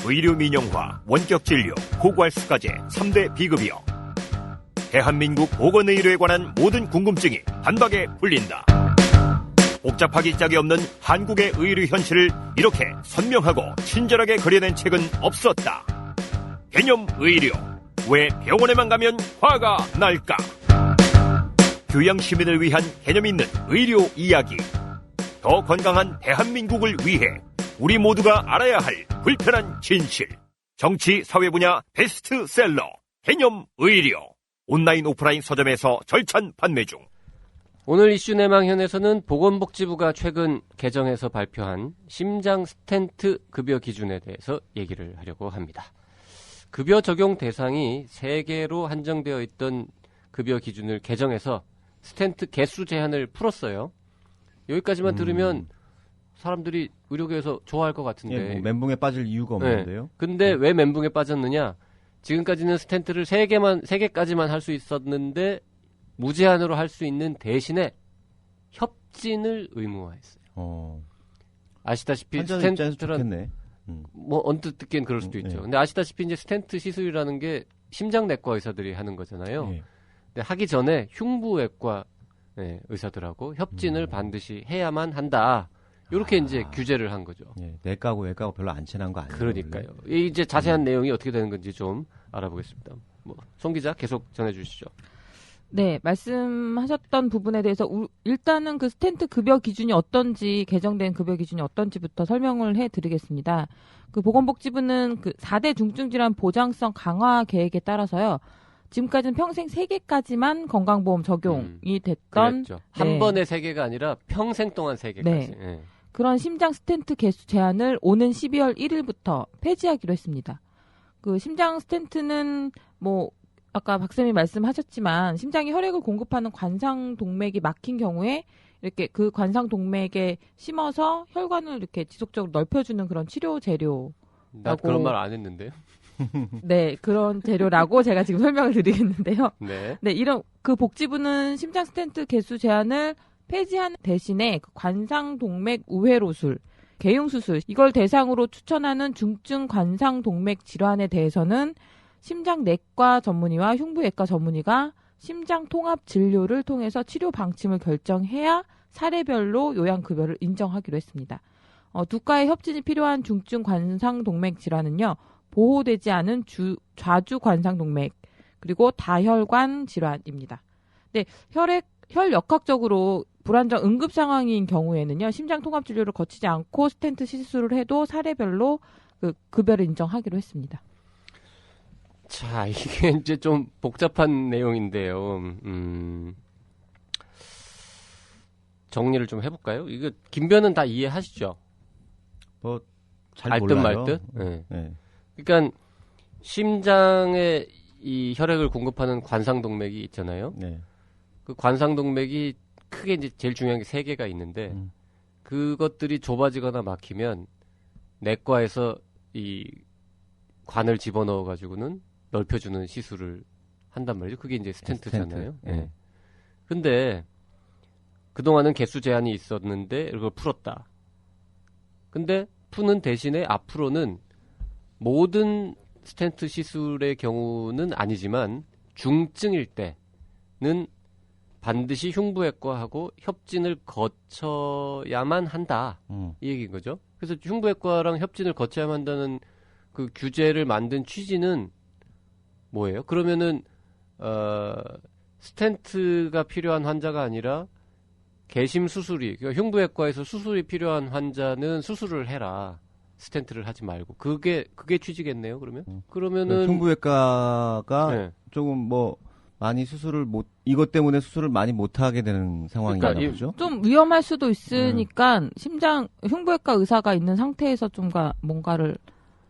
의료 민영화, 원격 진료, 고괄수가제 3대 비급여. 대한민국 보건의료에 관한 모든 궁금증이 단박에 풀린다. 복잡하기 짝이 없는 한국의 의료 현실을 이렇게 선명하고 친절하게 그려낸 책은 없었다. 개념 의료. 왜 병원에만 가면 화가 날까? 교양 시민을 위한 개념 있는 의료 이야기. 더 건강한 대한민국을 위해 우리 모두가 알아야 할 불편한 진실. 정치 사회 분야 베스트셀러 개념 의료. 온라인 오프라인 서점에서 절찬 판매 중. 오늘 이슈 내망현에서는 보건복지부가 최근 개정해서 발표한 심장 스텐트 급여 기준에 대해서 얘기를 하려고 합니다. 급여 적용 대상이 3개로 한정되어 있던 급여 기준을 개정해서 스텐트 개수 제한을 풀었어요. 여기까지만 들으면 사람들이 의료계에서 좋아할 것 같은데. 예, 멘붕에 빠질 이유가 없는데요. 네. 근데 왜 멘붕에 빠졌느냐? 지금까지는 스텐트를 3개까지만 할 수 있었는데 무제한으로 할 수 있는 대신에 협진을 의무화했어요. 아시다시피 스텐트는 언뜻 듣기엔 그럴 수도 있죠. 근데 아시다시피 이제 스텐트 시술이라는 게 심장내과 의사들이 하는 거잖아요. 근데 하기 전에 흉부외과 의사들하고 협진을 반드시 해야만 한다. 이렇게 이제 규제를 한 거죠. 내과하고 외과하고 별로 안 친한 거 아니에요? 그러니까요. 이제 자세한 내용이 어떻게 되는 건지 좀 알아보겠습니다. 송 기자 계속 전해주시죠. 네, 말씀하셨던 부분에 대해서 일단은 그 스텐트 급여 기준이 어떤지, 개정된 급여 기준이 어떤지부터 설명을 해드리겠습니다. 그 보건복지부는 그 4대 중증질환 보장성 강화 계획에 따라서요. 지금까지는 평생 3개까지만 건강보험 적용이 됐던. 그랬죠. 한 번에 3개가 아니라 평생 동안 3개까지. 네. 그런 심장 스텐트 개수 제한을 오는 12월 1일부터 폐지하기로 했습니다. 그 심장 스텐트는 아까 박쌤이 말씀하셨지만 심장에 혈액을 공급하는 관상동맥이 막힌 경우에 이렇게 그 관상동맥에 심어서 혈관을 이렇게 지속적으로 넓혀주는 그런 치료 재료. 나 그런 말 안 했는데요. 네, 그런 재료라고 제가 지금 설명을 드리겠는데요. 네, 이런 그 복지부는 심장 스텐트 개수 제한을 폐지한 대신에 그 관상동맥 우회로술, 개용수술 이걸 대상으로 추천하는 중증 관상동맥 질환에 대해서는 심장내과 전문의와 흉부외과 전문의가 심장 통합 진료를 통해서 치료 방침을 결정해야 사례별로 요양급여를 인정하기로 했습니다. 두 과의 협진이 필요한 중증 관상동맥 질환은요. 보호되지 않은 좌주 관상동맥 그리고 다혈관 질환입니다. 네, 혈역학적으로 불안정 응급 상황인 경우에는요, 심장 통합 진료를 거치지 않고 스텐트 시술을 해도 사례별로 그 급여를 인정하기로 했습니다. 자, 이게 이제 좀 복잡한 내용인데요. 정리를 좀 해볼까요? 이거 김변은 다 이해하시죠? 뭐 잘 알듯 몰라요. 말듯. 네. 네. 그러니까 심장에 이 혈액을 공급하는 관상동맥이 있잖아요. 네. 그 관상동맥이 크게 이제 제일 중요한 게 3개가 있는데 그것들이 좁아지거나 막히면 내과에서 이 관을 집어넣어 가지고는 넓혀주는 시술을 한단 말이죠. 그게 이제 스텐트잖아요. 스텐트. 네. 근데 그동안은 개수 제한이 있었는데 이걸 풀었다. 근데 푸는 대신에 앞으로는 모든 스텐트 시술의 경우는 아니지만 중증일 때는 반드시 흉부외과하고 협진을 거쳐야만 한다. 이 얘기인 거죠. 그래서 흉부외과랑 협진을 거쳐야만 한다는 그 규제를 만든 취지는 뭐예요? 그러면은 스텐트가 필요한 환자가 아니라 개심 수술이, 그러니까 흉부외과에서 수술이 필요한 환자는 수술을 해라. 스텐트를 하지 말고. 그게 취지겠네요, 그러면? 그러면은. 흉부외과가 네. 조금 뭐, 많이 이것 때문에 수술을 많이 못하게 되는 상황인가 그러니까 보죠? 좀 위험할 수도 있으니까 흉부외과 의사가 있는 상태에서 좀 뭔가를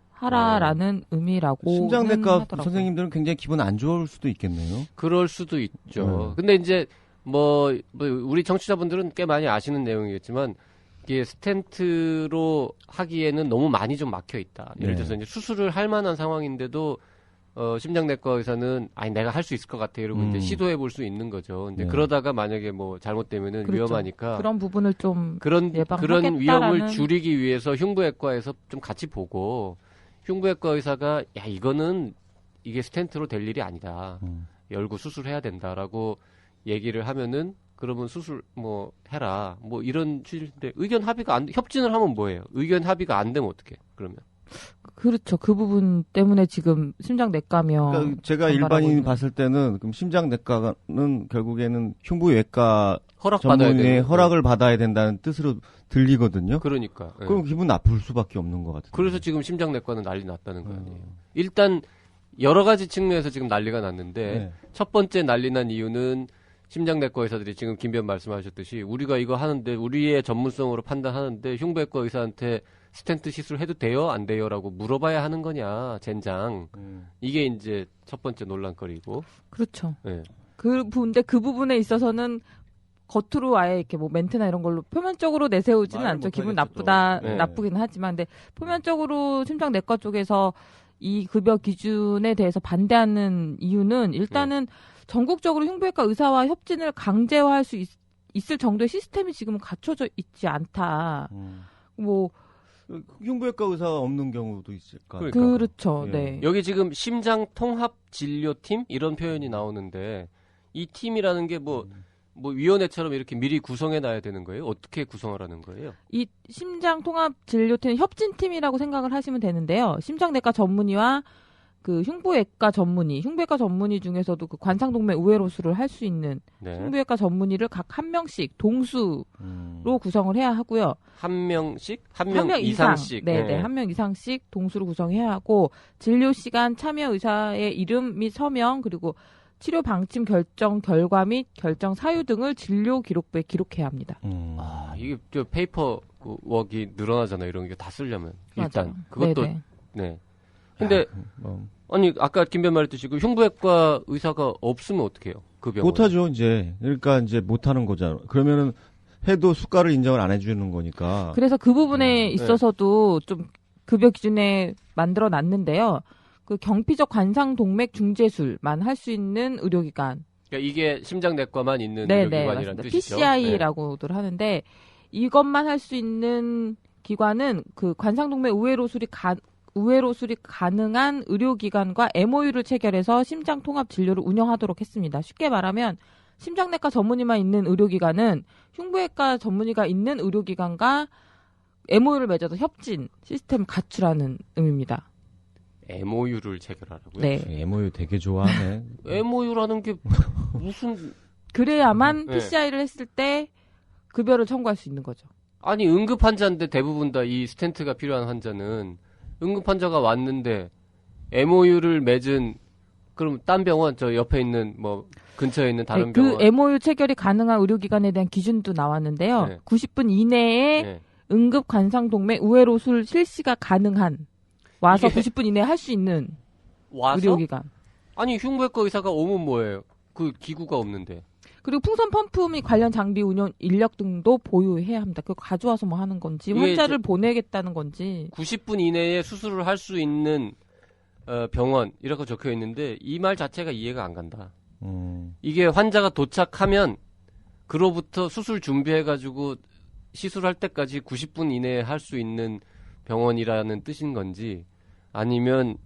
하라라는 의미라고. 심장내과 선생님들은 굉장히 기분 안 좋을 수도 있겠네요. 그럴 수도 있죠. 근데 이제 뭐 우리 청취자분들은 꽤 많이 아시는 내용이겠지만 이게 스텐트로 하기에는 너무 많이 좀 막혀 있다. 예를 들어서 이제 수술을 할 만한 상황인데도 심장내과 의사는 아니 내가 할 수 있을 것 같아 이러고 이제 시도해 볼 수 있는 거죠. 근데 그러다가 만약에 뭐 잘못되면은 그렇죠. 위험하니까 그런 부분을 좀 그런 예방하겠다라는 위험을 줄이기 위해서 흉부외과에서 좀 같이 보고 흉부외과 의사가 야 이거는 이게 스텐트로 될 일이 아니다. 열고 수술해야 된다라고 얘기를 하면은 그러면 수술 뭐 해라 뭐 이런 취지인데 의견 합의가 협진을 하면 뭐예요? 의견 합의가 안 되면 어떻게? 그러면 그렇죠. 그 부분 때문에 지금 심장내과며 그러니까 제가 일반인 봤을 때는 그럼 심장내과는 결국에는 흉부외과 전문의 허락을 받아야 된다는 뜻으로 들리거든요. 그러니까. 네. 그럼 기분 나쁠 수밖에 없는 것 같아요. 그래서 지금 심장내과는 난리 났다는 거 아니에요. 일단 여러 가지 측면에서 지금 난리가 났는데 첫 번째 난리 난 이유는 심장내과 의사들이 지금 김변 말씀하셨듯이 우리가 이거 하는데 우리의 전문성으로 판단하는데 흉부외과 의사한테 스텐트 시술 해도 돼요? 안 돼요? 라고 물어봐야 하는 거냐, 젠장. 이게 이제 첫 번째 논란거리고. 그렇죠. 네. 근데 그 부분에 있어서는 겉으로 아예 이렇게 뭐 멘트나 이런 걸로 표면적으로 내세우지는 않죠. 기분 나쁘기는 하지만. 근데 표면적으로 심장내과 쪽에서 이 급여 기준에 대해서 반대하는 이유는 일단은 전국적으로 흉부외과 의사와 협진을 강제화할 수 있을 정도의 시스템이 지금 갖춰져 있지 않다. 뭐 흉부외과 의사가 없는 경우도 있을까? 그러니까. 그렇죠. 네. 여기 지금 심장 통합 진료팀 이런 표현이 나오는데 이 팀이라는 게 뭐 위원회처럼 이렇게 미리 구성해 놔야 되는 거예요? 어떻게 구성하라는 거예요? 이 심장 통합 진료팀 협진팀이라고 생각을 하시면 되는데요. 심장내과 전문의와 그 흉부외과 전문의 중에서도 그 관상동맥 우회로술을 할 수 있는 흉부외과 전문의를 각 한 명씩 동수로 구성을 해야 하고요. 한 명 이상씩. 네, 한 명 이상씩 동수로 구성해야 하고 진료 시간, 참여 의사의 이름 및 서명 그리고 치료 방침 결정 결과 및 결정 사유 등을 진료 기록부에 기록해야 합니다. 이게 저 페이퍼 워크가 늘어나잖아요. 이런 게 다 쓰려면 일단 맞아요. 그것도 네네. 네. 근데 아니 아까 김변 말했듯이 그 흉부외과 의사가 없으면 어떻게 해요? 그 병원 못하죠 이제. 그러니까 이제 못하는 거잖아. 그러면은 해도 수가를 인정을 안 해주는 거니까. 그래서 그 부분에 있어서도 좀 급여 기준에 만들어 놨는데요. 그 경피적 관상동맥 중재술만 할 수 있는 의료기관. 그러니까 이게 심장내과만 있는 의료기관이라는 뜻이죠. PCI라고들 하는데 이것만 할 수 있는 기관은 그 관상동맥 우회로술이 가능한 의료기관과 MOU를 체결해서 심장통합 진료를 운영하도록 했습니다. 쉽게 말하면 심장내과 전문의만 있는 의료기관은 흉부외과 전문의가 있는 의료기관과 MOU를 맺어서 협진 시스템을 갖추라는 의미입니다. MOU를 체결하라고요? 네. MOU 되게 좋아하네. MOU라는 게 무슨 그래야만 네. PCI를 했을 때 급여를 청구할 수 있는 거죠. 아니 응급 환자인데 대부분 다 이 스텐트가 필요한 환자는 응급 환자가 왔는데 MOU를 맺은 그럼 딴 병원 저 옆에 있는 뭐 근처에 있는 다른 그 병원 MOU 체결이 가능한 의료기관에 대한 기준도 나왔는데요. 네. 90분 이내에 네. 응급 관상 동맥 우회로술 실시가 가능한 와서 이게 90분 이내에 할 수 있는 와서 의료기관. 아니 흉부외과 의사가 오면 뭐예요? 그 기구가 없는데. 그리고 풍선 펌프 및 관련 장비 운영 인력 등도 보유해야 합니다. 그거 가져와서 뭐 하는 건지 이게 환자를 보내겠다는 건지. 90분 이내에 수술을 할 수 있는 병원 이라고 적혀 있는데 이 말 자체가 이해가 안 간다. 이게 환자가 도착하면 그로부터 수술 준비해가지고 시술할 때까지 90분 이내에 할 수 있는 병원이라는 뜻인 건지 아니면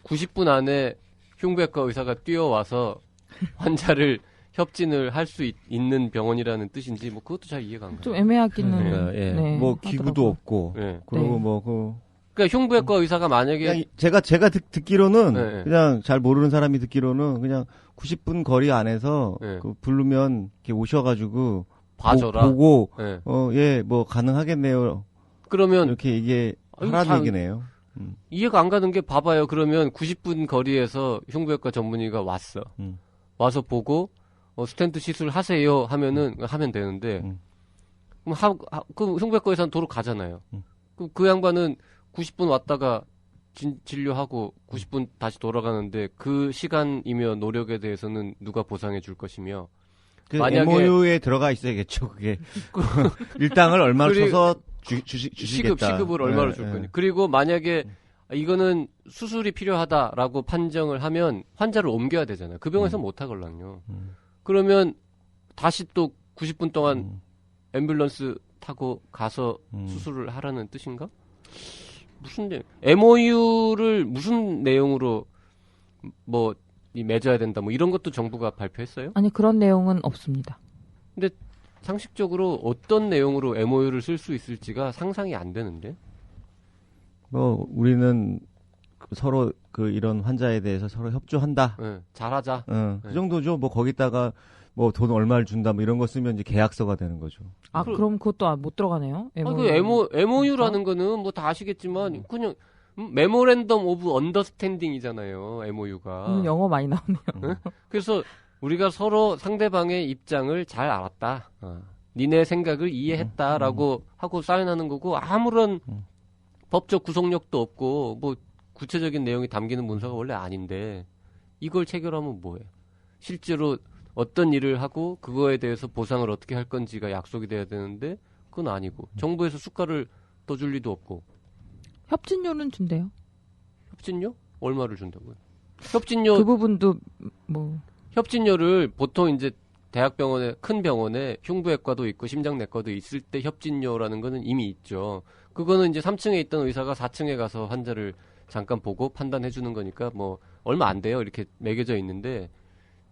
90분 안에 흉부외과 의사가 뛰어와서 환자를 협진을 할 수 있는 병원이라는 뜻인지 뭐 그것도 잘 이해가 안 가요. 좀 애매하기는. 네. 예. 네, 뭐 기구도 하더라고요. 없고 네. 그리고 네. 뭐 그러니까 흉부외과 의사가 만약에 그냥 제가 듣기로는 네. 그냥 잘 모르는 사람이 듣기로는 그냥 90분 거리 안에서 네. 그 부르면 이렇게 오셔가지고 봐줘라. 보고 네. 예 뭐 가능하겠네요 그러면 이렇게 이게 아이고, 하라는 참- 얘기네요. 이해가 안 가는 게 봐봐요. 그러면 90분 거리에서 흉부외과 전문의가 왔어. 와서 보고 스텐트 시술 하세요 하면은 하면 되는데 그럼 그 흉부외과 의사는 도로 가잖아요. 그럼 그 양반은 90분 왔다가 진료하고 90분 다시 돌아가는데 그 시간이며 노력에 대해서는 누가 보상해 줄 것이며 그 만약에- MOU에 들어가 있어야겠죠. 그게 일당을 얼마를 그리고 쳐서 주시겠다. 시급을 얼마를 줄 예, 거니. 그리고 만약에 이거는 수술이 필요하다라고 판정을 하면 환자를 옮겨야 되잖아요. 그 병원에서 못 하걸랑요. 그러면 다시 또 90분 동안 앰뷸런스 타고 가서 수술을 하라는 뜻인가? MOU를 무슨 내용으로 뭐 맺어야 된다 뭐 이런 것도 정부가 발표했어요? 아니 그런 내용은 없습니다. 상식적으로 어떤 내용으로 MOU를 쓸 수 있을지가 상상이 안 되는데. 뭐 우리는 서로 이런 환자에 대해서 서로 협조한다. 네, 잘하자. 그 네. 정도죠. 뭐 거기다가 뭐 돈 얼마를 준다 뭐 이런 거 쓰면 이제 계약서가 되는 거죠. 아 그럼 그것도 못 들어가네요. 그 MOU라는 거는 뭐 다 아시겠지만 그냥 메모랜덤 오브 언더스탠딩이잖아요. MOU가. 영어 많이 나오네요. 그래서 우리가 서로 상대방의 입장을 잘 알았다. 니네 생각을 이해했다라고 하고 사인하는 거고 아무런 법적 구속력도 없고 뭐 구체적인 내용이 담기는 문서가 원래 아닌데 이걸 체결하면 뭐해? 실제로 어떤 일을 하고 그거에 대해서 보상을 어떻게 할 건지가 약속이 돼야 되는데 그건 아니고 정부에서 숟가락을 더 줄 리도 없고 협진료는 준대요. 협진료? 얼마를 준다고요? 협진료 그 부분도 뭐 협진료를 보통 이제 대학병원에 큰 병원에 흉부외과도 있고 심장내과도 있을 때 협진료라는 거는 이미 있죠. 그거는 이제 3층에 있던 의사가 4층에 가서 환자를 잠깐 보고 판단해 주는 거니까 뭐 얼마 안 돼요. 이렇게 매겨져 있는데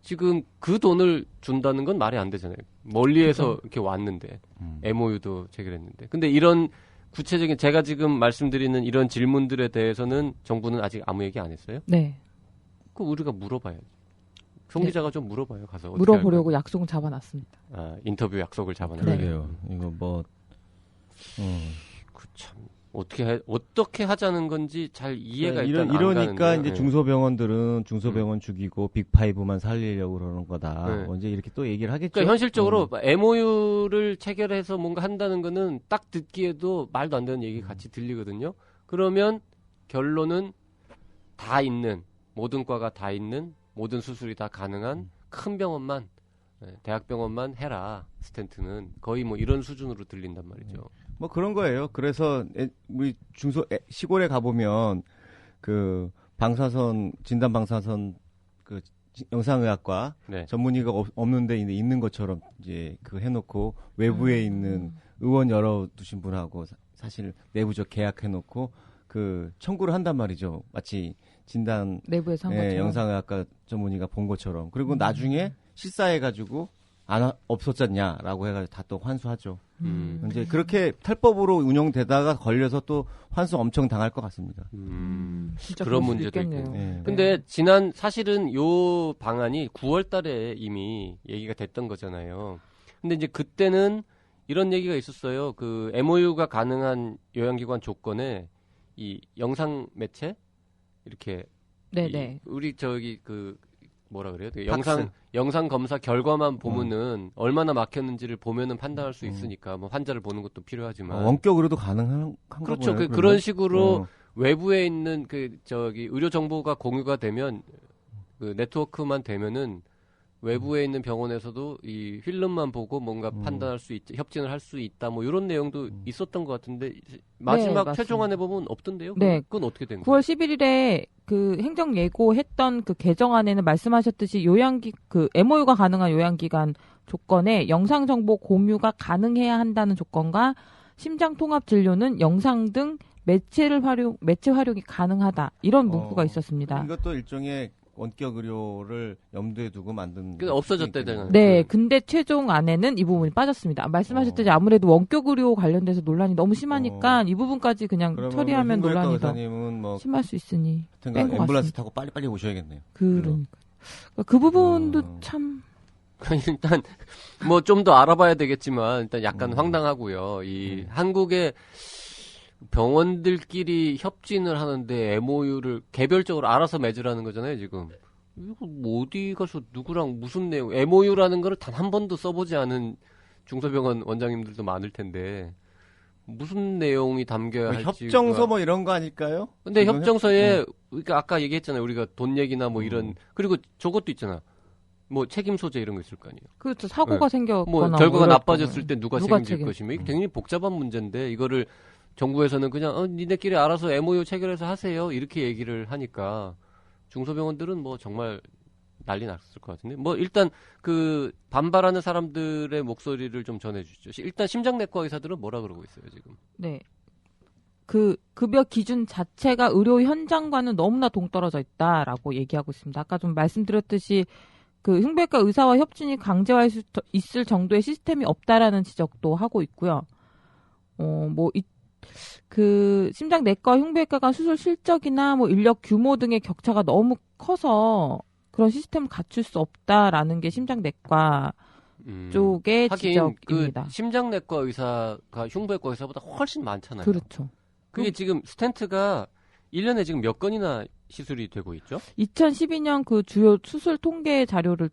지금 그 돈을 준다는 건 말이 안 되잖아요. 멀리에서 그쵸. 이렇게 왔는데 MOU도 체결했는데. 근데 이런 구체적인 제가 지금 말씀드리는 이런 질문들에 대해서는 정부는 아직 아무 얘기 안 했어요? 네. 그 우리가 물어봐야지. 송 기자가 좀 물어봐요. 가서 어떻게 물어보려고 약속은 잡아놨습니다. 인터뷰 약속을 잡아놔요. 네. 그러게요. 이거 뭐 참 어떻게 하자는 건지 잘 이해가 일단 안 이러니까 가는데. 이제 중소병원들은 중소병원 죽이고 빅5만 살리려고 그러는 거다. 네. 언제 이렇게 또 얘기를 하겠죠. 그러니까 현실적으로 MOU를 체결해서 뭔가 한다는 거는 딱 듣기에도 말도 안 되는 얘기 같이 들리거든요. 그러면 결론은 다 있는 모든 과가 다 있는 모든 수술이 다 가능한 큰 병원만 대학병원만 해라. 스텐트는 거의 뭐 이런 수준으로 들린단 말이죠. 뭐 그런 거예요. 그래서 우리 시골에 가보면 그 방사선 진단 방사선 그 영상의학과 네. 전문의가 없는데 있는 것처럼 이제 그 해놓고 외부에 있는 의원 열어두신 분하고 사실 내부적 계약해놓고 그 청구를 한단 말이죠. 마치 진단 내부에서 한 것처럼. 영상의학과 전문의가 본 것처럼. 그리고 나중에 실사해가지고 없었잖냐라고 해가지고 다 또 환수하죠. 이제 그렇게 탈법으로 운영되다가 걸려서 또 환수 엄청 당할 것 같습니다. 진짜 그런 그럴 수도 문제도 있겠네요. 있고. 네. 근데 사실은 요 방안이 9월 달에 이미 얘기가 됐던 거잖아요. 근데 이제 그때는 이런 얘기가 있었어요. 그 MOU가 가능한 요양기관 조건에 이 영상 매체 이렇게 네네. 우리 그 뭐라 그래요? 되게 팍스. 영상 검사 결과만 보면은 얼마나 막혔는지를 보면은 판단할 수 있으니까 뭐 환자를 보는 것도 필요하지만 원격으로도 가능한가 그렇죠. 보네요, 그런 식으로 어. 외부에 있는 의료 정보가 공유가 되면 그 네트워크만 되면은 외부에 있는 병원에서도 이 필름만 보고 뭔가 판단할 수 있, 협진을 할 수 있다. 뭐 이런 내용도 있었던 것 같은데 마지막 맞습니다. 최종안에 보면 없던데요. 네. 그건 어떻게 된 9월 거예요? 11일에 그 행정 예고했던 그 개정안에는 말씀하셨듯이 MOU가 가능한 요양기관 조건에 영상 정보 공유가 가능해야 한다는 조건과 심장 통합 진료는 영상 등 매체 활용이 가능하다. 이런 문구가 있었습니다. 이것도 일종의 원격 의료를 염두에 두고 만든. 근데 없어졌대잖아요. 네, 근데 최종 안에는 이 부분이 빠졌습니다. 말씀하셨듯이 아무래도 원격 의료 관련돼서 논란이 너무 심하니까 이 부분까지 그냥 처리하면 논란이 더 의사님은 뭐 심할 수 있으니 뺀 것 앰뷸런스 같습니다. 타고 빨리빨리 오셔야겠네요. 그러니까 그 부분도 참 일단 뭐 좀 더 알아봐야 되겠지만 일단 약간 황당하고요. 이 한국의 병원들끼리 협진을 하는데 MOU를 개별적으로 알아서 맺으라는 거잖아요, 지금. 이거 뭐 어디 가서 누구랑 무슨 내용, MOU라는 거를 단 한 번도 써보지 않은 중소병원 원장님들도 많을 텐데, 무슨 내용이 담겨야 뭐 할지. 협정서 뭐 이런 거 아닐까요? 근데 협정서에, 그러니까 아까 얘기했잖아요. 우리가 돈 얘기나 뭐 이런, 그리고 저것도 있잖아. 뭐 책임 소재 이런 거 있을 거 아니에요. 그렇죠. 사고가 생겼거나 뭐 결과가 이럴 나빠졌을 때 누가 책임질 책임? 것이며 이게 굉장히 복잡한 문제인데 이거를 정부에서는 그냥 니네끼리 알아서 MOU 체결해서 하세요 이렇게 얘기를 하니까 중소병원들은 뭐 정말 난리 났을 것 같은데 뭐 일단 그 반발하는 사람들의 목소리를 좀 전해주시죠. 일단 심장내과 의사들은 뭐라 그러고 있어요 지금? 네. 그 급여 기준 자체가 의료 현장과는 너무나 동떨어져 있다라고 얘기하고 있습니다. 아까 좀 말씀드렸듯이 그 흉부외과 의사와 협진이 강제화할 수 있을 정도의 시스템이 없다라는 지적도 하고 있고요. 그 심장내과 흉부외과 수술 실적이나 뭐 인력 규모 등의 격차가 너무 커서 그런 시스템을 갖출 수 없다라는 게 심장내과 쪽의 하긴 지적입니다. 그 심장내과 의사가 흉부외과 의사보다 훨씬 많잖아요. 그렇죠. 그게 지금 스텐트가 1년에 지금 몇 건이나 시술이 되고 있죠? 2012년 그 주요 수술 통계 자료를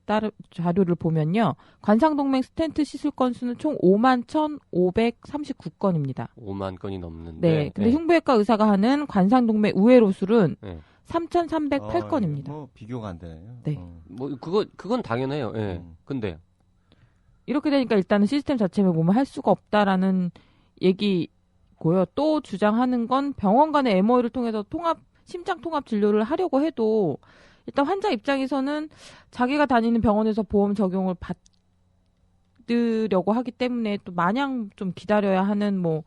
보면요. 관상동맥 스텐트 시술 건수는 총 51,539건입니다. 5만 건이 넘는데. 네. 근데 흉부외과 의사가 하는 관상동맥 우회로술은 네. 3,308건입니다. 뭐 비교가 안 되네요. 네. 뭐 그건 당연해요. 예. 근데 이렇게 되니까 일단은 시스템 자체를 보면 할 수가 없다라는 얘기고요. 또 주장하는 건 병원 간의 MOU를 통해서 심장 통합 진료를 하려고 해도 일단 환자 입장에서는 자기가 다니는 병원에서 보험 적용을 받으려고 하기 때문에 또 마냥 좀 기다려야 하는 뭐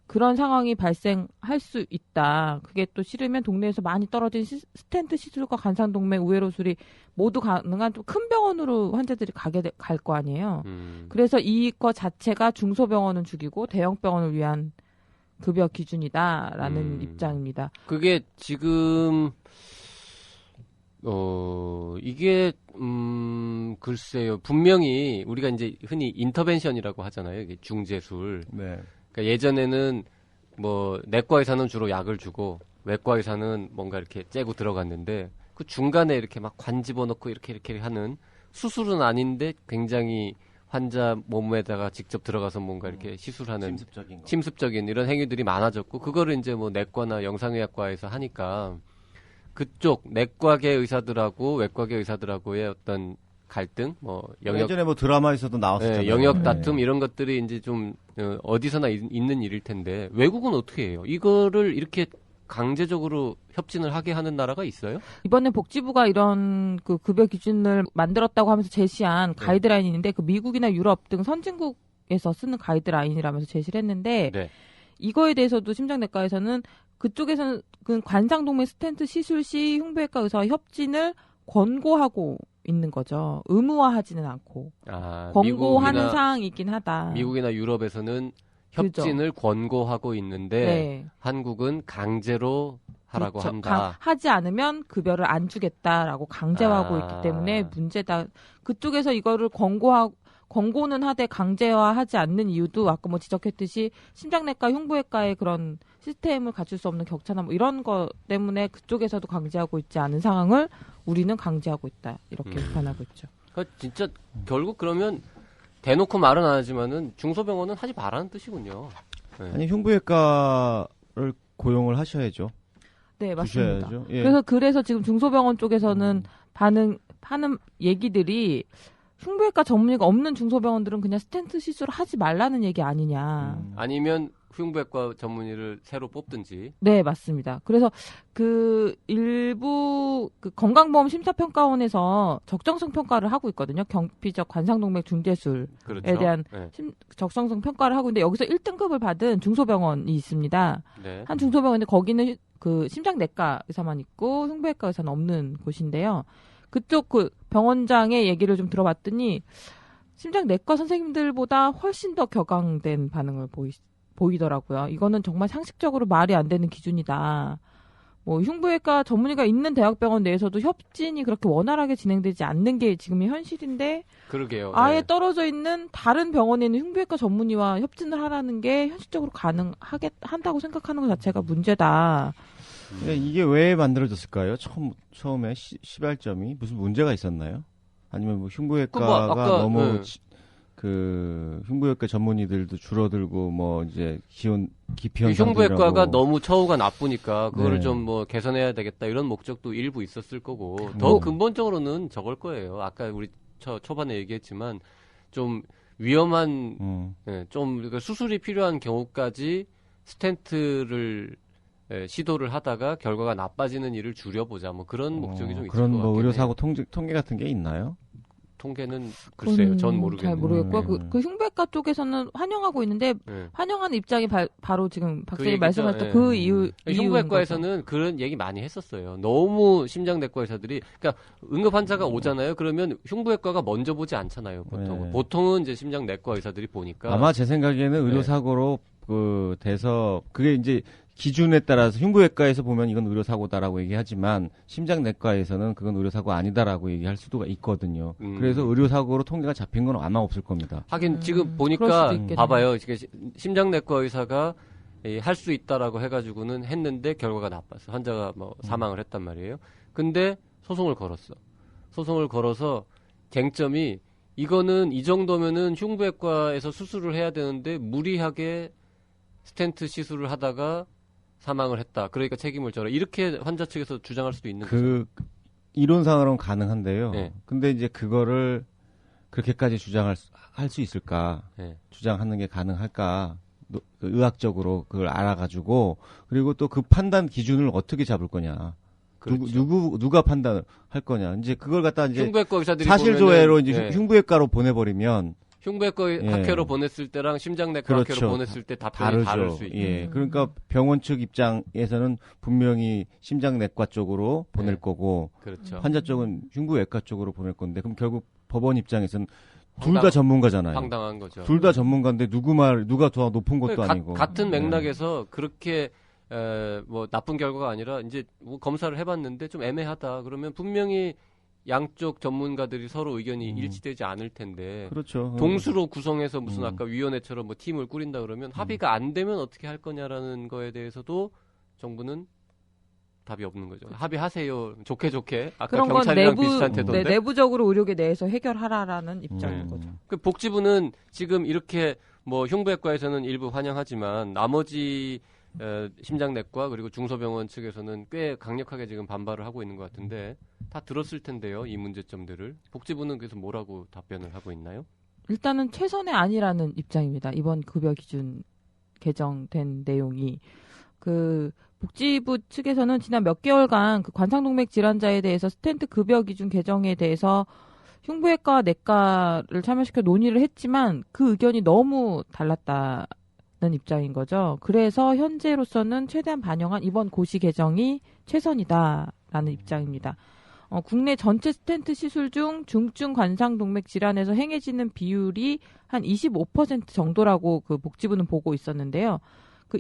그런 상황이 발생할 수 있다. 그게 또 싫으면 동네에서 많이 떨어진 스텐트 시술과 관상동맥 우회로술이 모두 가능한 좀 큰 병원으로 환자들이 갈 거 아니에요. 그래서 이거 자체가 중소병원은 죽이고 대형병원을 위한 급여 기준이다라는 입장입니다. 그게 지금 이게 글쎄요. 분명히 우리가 이제 흔히 인터벤션이라고 하잖아요. 이게 중재술. 네. 그러니까 예전에는 뭐 내과 의사는 주로 약을 주고 외과 의사는 뭔가 이렇게 째고 들어갔는데 그 중간에 이렇게 막 관 집어넣고 이렇게 하는 수술은 아닌데 굉장히 환자 몸에다가 직접 들어가서 뭔가 이렇게 시술하는 침습적인 이런 행위들이 많아졌고 그거를 이제 뭐 내과나 영상의학과에서 하니까 그쪽 내과계 의사들하고 외과계 의사들하고의 어떤 갈등, 뭐 예전에 뭐 드라마에서도 나왔었잖아요. 네, 영역 다툼 이런 것들이 이제 좀 어디서나 있는 일일 텐데 외국은 어떻게 해요? 이거를 이렇게 강제적으로 협진을 하게 하는 나라가 있어요? 이번에 복지부가 이런 그 급여 기준을 만들었다고 하면서 제시한 가이드라인이 있는데 그 미국이나 유럽 등 선진국에서 쓰는 가이드라인이라면서 제시를 했는데 네. 이거에 대해서도 심장내과에서는 그쪽에서는 그 관상동맥 스텐트 시술 시 흉부외과 의사와 협진을 권고하고 있는 거죠. 의무화하지는 않고 아, 권고하는 미국이나- 사항이긴 하다. 미국이나 유럽에서는 협진을 권고하고 있는데 네. 한국은 강제로 하라고 그렇죠. 한다. 하지 않으면 급여를 안 주겠다라고 강제화하고 아. 있기 때문에 문제다. 그쪽에서 이거를 권고는 하되 강제화하지 않는 이유도 아까 뭐 지적했듯이 심장내과, 흉부외과의 그런 시스템을 갖출 수 없는 격차나 뭐 이런 거 때문에 그쪽에서도 강제하고 있지 않은 상황을 우리는 강제하고 있다. 이렇게 비판하고 있죠. 그러니까 진짜 결국 그러면 대놓고 말은 안 하지만은 중소병원은 하지 말라는 뜻이군요. 네. 아니 흉부외과를 고용을 하셔야죠. 네, 맞습니다. 두셔야죠. 예. 그래서 지금 중소병원 쪽에서는 하는 얘기들이 흉부외과 전문의가 없는 중소병원들은 그냥 스텐트 시술을 하지 말라는 얘기 아니냐. 아니면 흉부외과 전문의를 새로 뽑든지. 네, 맞습니다. 그래서 일부 건강보험 심사평가원에서 적정성 평가를 하고 있거든요. 경피적 관상동맥 중재술에 그렇죠. 대한 네. 적정성 평가를 하고 있는데 여기서 1등급을 받은 중소병원이 있습니다. 네. 한 중소병원인데 거기는 그 심장내과 의사만 있고 흉부외과 의사는 없는 곳인데요. 그쪽 병원장의 얘기를 좀 들어봤더니 심장내과 선생님들보다 훨씬 더 격앙된 반응을 보이더라고요. 이거는 정말 상식적으로 말이 안 되는 기준이다. 뭐 흉부외과 전문의가 있는 대학병원 내에서도 협진이 그렇게 원활하게 진행되지 않는 게 지금의 현실인데 그러게요. 아예 네. 떨어져 있는 다른 병원에 있는 흉부외과 전문의와 협진을 하라는 게 현실적으로 한다고 생각하는 것 자체가 문제다. 이게 왜 만들어졌을까요? 처음에 시발점이 무슨 문제가 있었나요? 아니면 뭐 흉부외과가 아까, 너무 네. 흉부외과 전문의들도 줄어들고 뭐 이제 기피 흉부외과가 너무 처우가 나쁘니까 그거를 네. 좀 뭐 개선해야 되겠다 이런 목적도 일부 있었을 거고 더 근본적으로는 저걸 거예요. 아까 우리 초반에 얘기했지만 좀 위험한 좀 그러니까 수술이 필요한 경우까지 스텐트를 시도를 하다가 결과가 나빠지는 일을 줄여보자 뭐 그런 목적이 좀 있을 그런 것 뭐 같긴 의료사고 해요. 통계 같은 게 있나요? 통계는 글쎄요. 전 잘 모르겠는데. 모르겠고요. 그 흉부외과 쪽에서는 환영하고 있는데 네. 환영하는 입장이 바로 지금 박사님 얘기죠. 말씀하셨던 예. 그 이유. 흉부외과에서는 그런 얘기 많이 했었어요. 너무 심장내과 의사들이 그러니까 응급 환자가 오잖아요. 그러면 흉부외과가 먼저 보지 않잖아요. 보통은. 네. 보통은 이제 심장내과 의사들이 보니까 아마 제 생각에는 의료사고로 돼서 그게 이제 기준에 따라서 흉부외과에서 보면 이건 의료사고다라고 얘기하지만 심장내과에서는 그건 의료사고 아니다라고 얘기할 수도 있거든요. 그래서 의료사고로 통계가 잡힌 건 아마 없을 겁니다. 하긴 지금 그럴 보니까 수도 있겠네요. 봐봐요. 지금 심장내과 의사가 할 수 있다라고 해가지고는 했는데 결과가 나빴어. 환자가 뭐 사망을 했단 말이에요. 근데 소송을 걸었어. 소송을 걸어서 쟁점이 이거는 이 정도면은 흉부외과에서 수술을 해야 되는데 무리하게 스텐트 시술을 하다가 사망을 했다. 그러니까 책임을 져라. 이렇게 환자 측에서 주장할 수도 있는 거죠. 이론상으로는 가능한데요. 네. 근데 이제 그거를 그렇게까지 할 수 있을까? 네. 주장하는 게 가능할까? 의학적으로 그걸 알아가지고 그리고 또 그 판단 기준을 어떻게 잡을 거냐? 그렇죠. 누가 판단을 할 거냐? 이제 그걸 갖다 이제 흉부외과 의사들이 사실조회로 보면은, 이제 흉부외과로 보내버리면 흉부외과 학회로 보냈을 때랑 심장내과 학회로 보냈을 때 답변이 다를 수 있죠. 예. 그러니까 병원 측 입장에서는 분명히 심장내과 쪽으로 보낼 거고 그렇죠. 환자 쪽은 흉부외과 쪽으로 보낼 건데 그럼 결국 법원 입장에서는 둘 다 전문가잖아요. 황당한 거죠. 둘 다 전문가인데 누가 더 높은 것도 아니고. 같은 맥락에서 그렇게 뭐 나쁜 결과가 아니라 이제 뭐 검사를 해봤는데 좀 애매하다. 그러면 분명히 양쪽 전문가들이 서로 의견이 일치되지 않을 텐데. 그렇죠. 동수로 구성해서 무슨 아까 위원회처럼 뭐 팀을 꾸린다 그러면 합의가 안 되면 어떻게 할 거냐라는 거에 대해서도 정부는 답이 없는 거죠. 합의하세요. 좋게. 아까 그런 건 경찰이랑 비슷한 태도인데. 내부적으로 의료계 내에서 해결하라라는 입장인 거죠. 그 복지부는 지금 이렇게 뭐 흉부외과에서는 일부 환영하지만 나머지 심장내과 그리고 중소병원 측에서는 꽤 강력하게 지금 반발을 하고 있는 것 같은데 다 들었을 텐데요. 이 문제점들을. 복지부는 그래서 뭐라고 답변을 하고 있나요? 일단은 최선의 아니라는 입장입니다. 이번 급여 기준 개정된 내용이. 복지부 측에서는 지난 몇 개월간 관상동맥 질환자에 대해서 스텐트 급여 기준 개정에 대해서 흉부외과, 내과를 참여시켜 논의를 했지만 그 의견이 너무 달랐다는 입장인 거죠. 그래서 현재로서는 최대한 반영한 이번 고시 개정이 최선이다라는 입장입니다. 국내 전체 스텐트 시술 중 중증 관상동맥 질환에서 행해지는 비율이 한 25% 정도라고 그 복지부는 보고 있었는데요.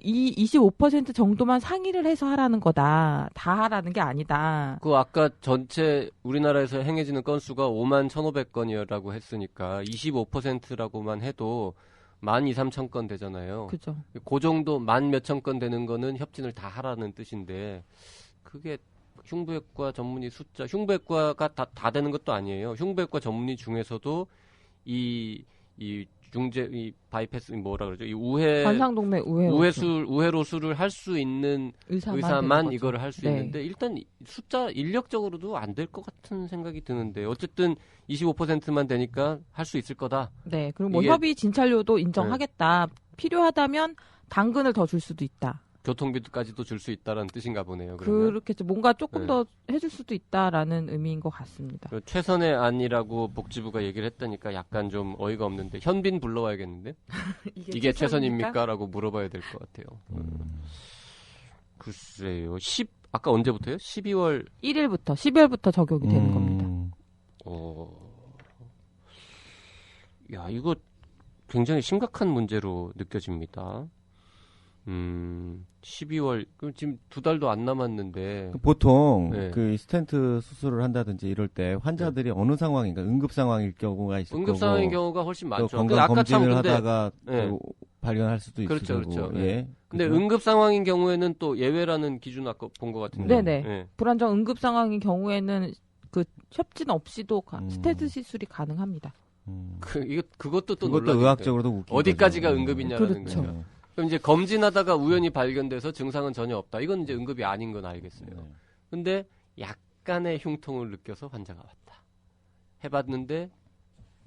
이 25% 정도만 상의를 해서 하라는 거다. 다 하라는 게 아니다. 그 아까 전체 우리나라에서 행해지는 건수가 5만 1,500건이라고 했으니까 25%라고만 해도 12,300건 되잖아요. 그죠. 그 정도 10,000몇 건 되는 거는 협진을 다 하라는 뜻인데 그게 흉부외과 전문의 숫자, 흉부외과가 다 되는 것도 아니에요. 흉부외과 전문의 중에서도 이 바이패스 뭐라 그러죠? 이 관상동맥 우회로술을 할 수 있는 의사만 되는 이거를 할 수 네. 있는데 일단 숫자 인력적으로도 안 될 것 같은 생각이 드는데 어쨌든 25%만 되니까 할 수 있을 거다. 네. 그리고 뭐 이게- 협의 진찰료도 인정하겠다. 필요하다면 당근을 더 줄 수도 있다. 교통비까지도 줄 수 있다라는 뜻인가 보네요. 그러면. 그렇겠죠. 뭔가 조금 네. 더 해줄 수도 있다라는 의미인 것 같습니다. 그 최선의 안이라고 복지부가 얘기를 했다니까 약간 좀 어이가 없는데 현빈 불러와야겠는데 이게 최선입니까? 라고 물어봐야 될 것 같아요. 글쎄요. 아까 언제부터요? 12월 1일부터 12월부터 적용이 되는 겁니다. 야, 이거 굉장히 심각한 문제로 느껴집니다. 12월, 그럼 지금 2달도 안 남았는데. 보통 네. 그 스텐트 수술을 한다든지 이럴 때 환자들이 어느 상황인가 응급 상황일 경우가 있을 응급 거고 상황인 경우가 훨씬 또 많죠. 건강 아까 참 검진을 근데, 하다가 네. 또 발견할 수도 있을 그렇죠, 거고. 그렇죠. 예. 근데 그죠? 응급 상황인 경우에는 또 예외라는 기준 아까 본 것 같은데. 네네. 예. 불안정 응급 상황인 경우에는 그 협진 없이도 스테트 시술이 가능합니다. 그것도 또 그것도 논란인데. 의학적으로도 웃긴 어디까지가 거죠. 응급이냐라는 그렇죠. 거죠. 그럼 이제 검진하다가 우연히 발견돼서 증상은 전혀 없다. 이건 이제 응급이 아닌 건 알겠어요. 네. 근데 약간의 흉통을 느껴서 환자가 왔다. 해봤는데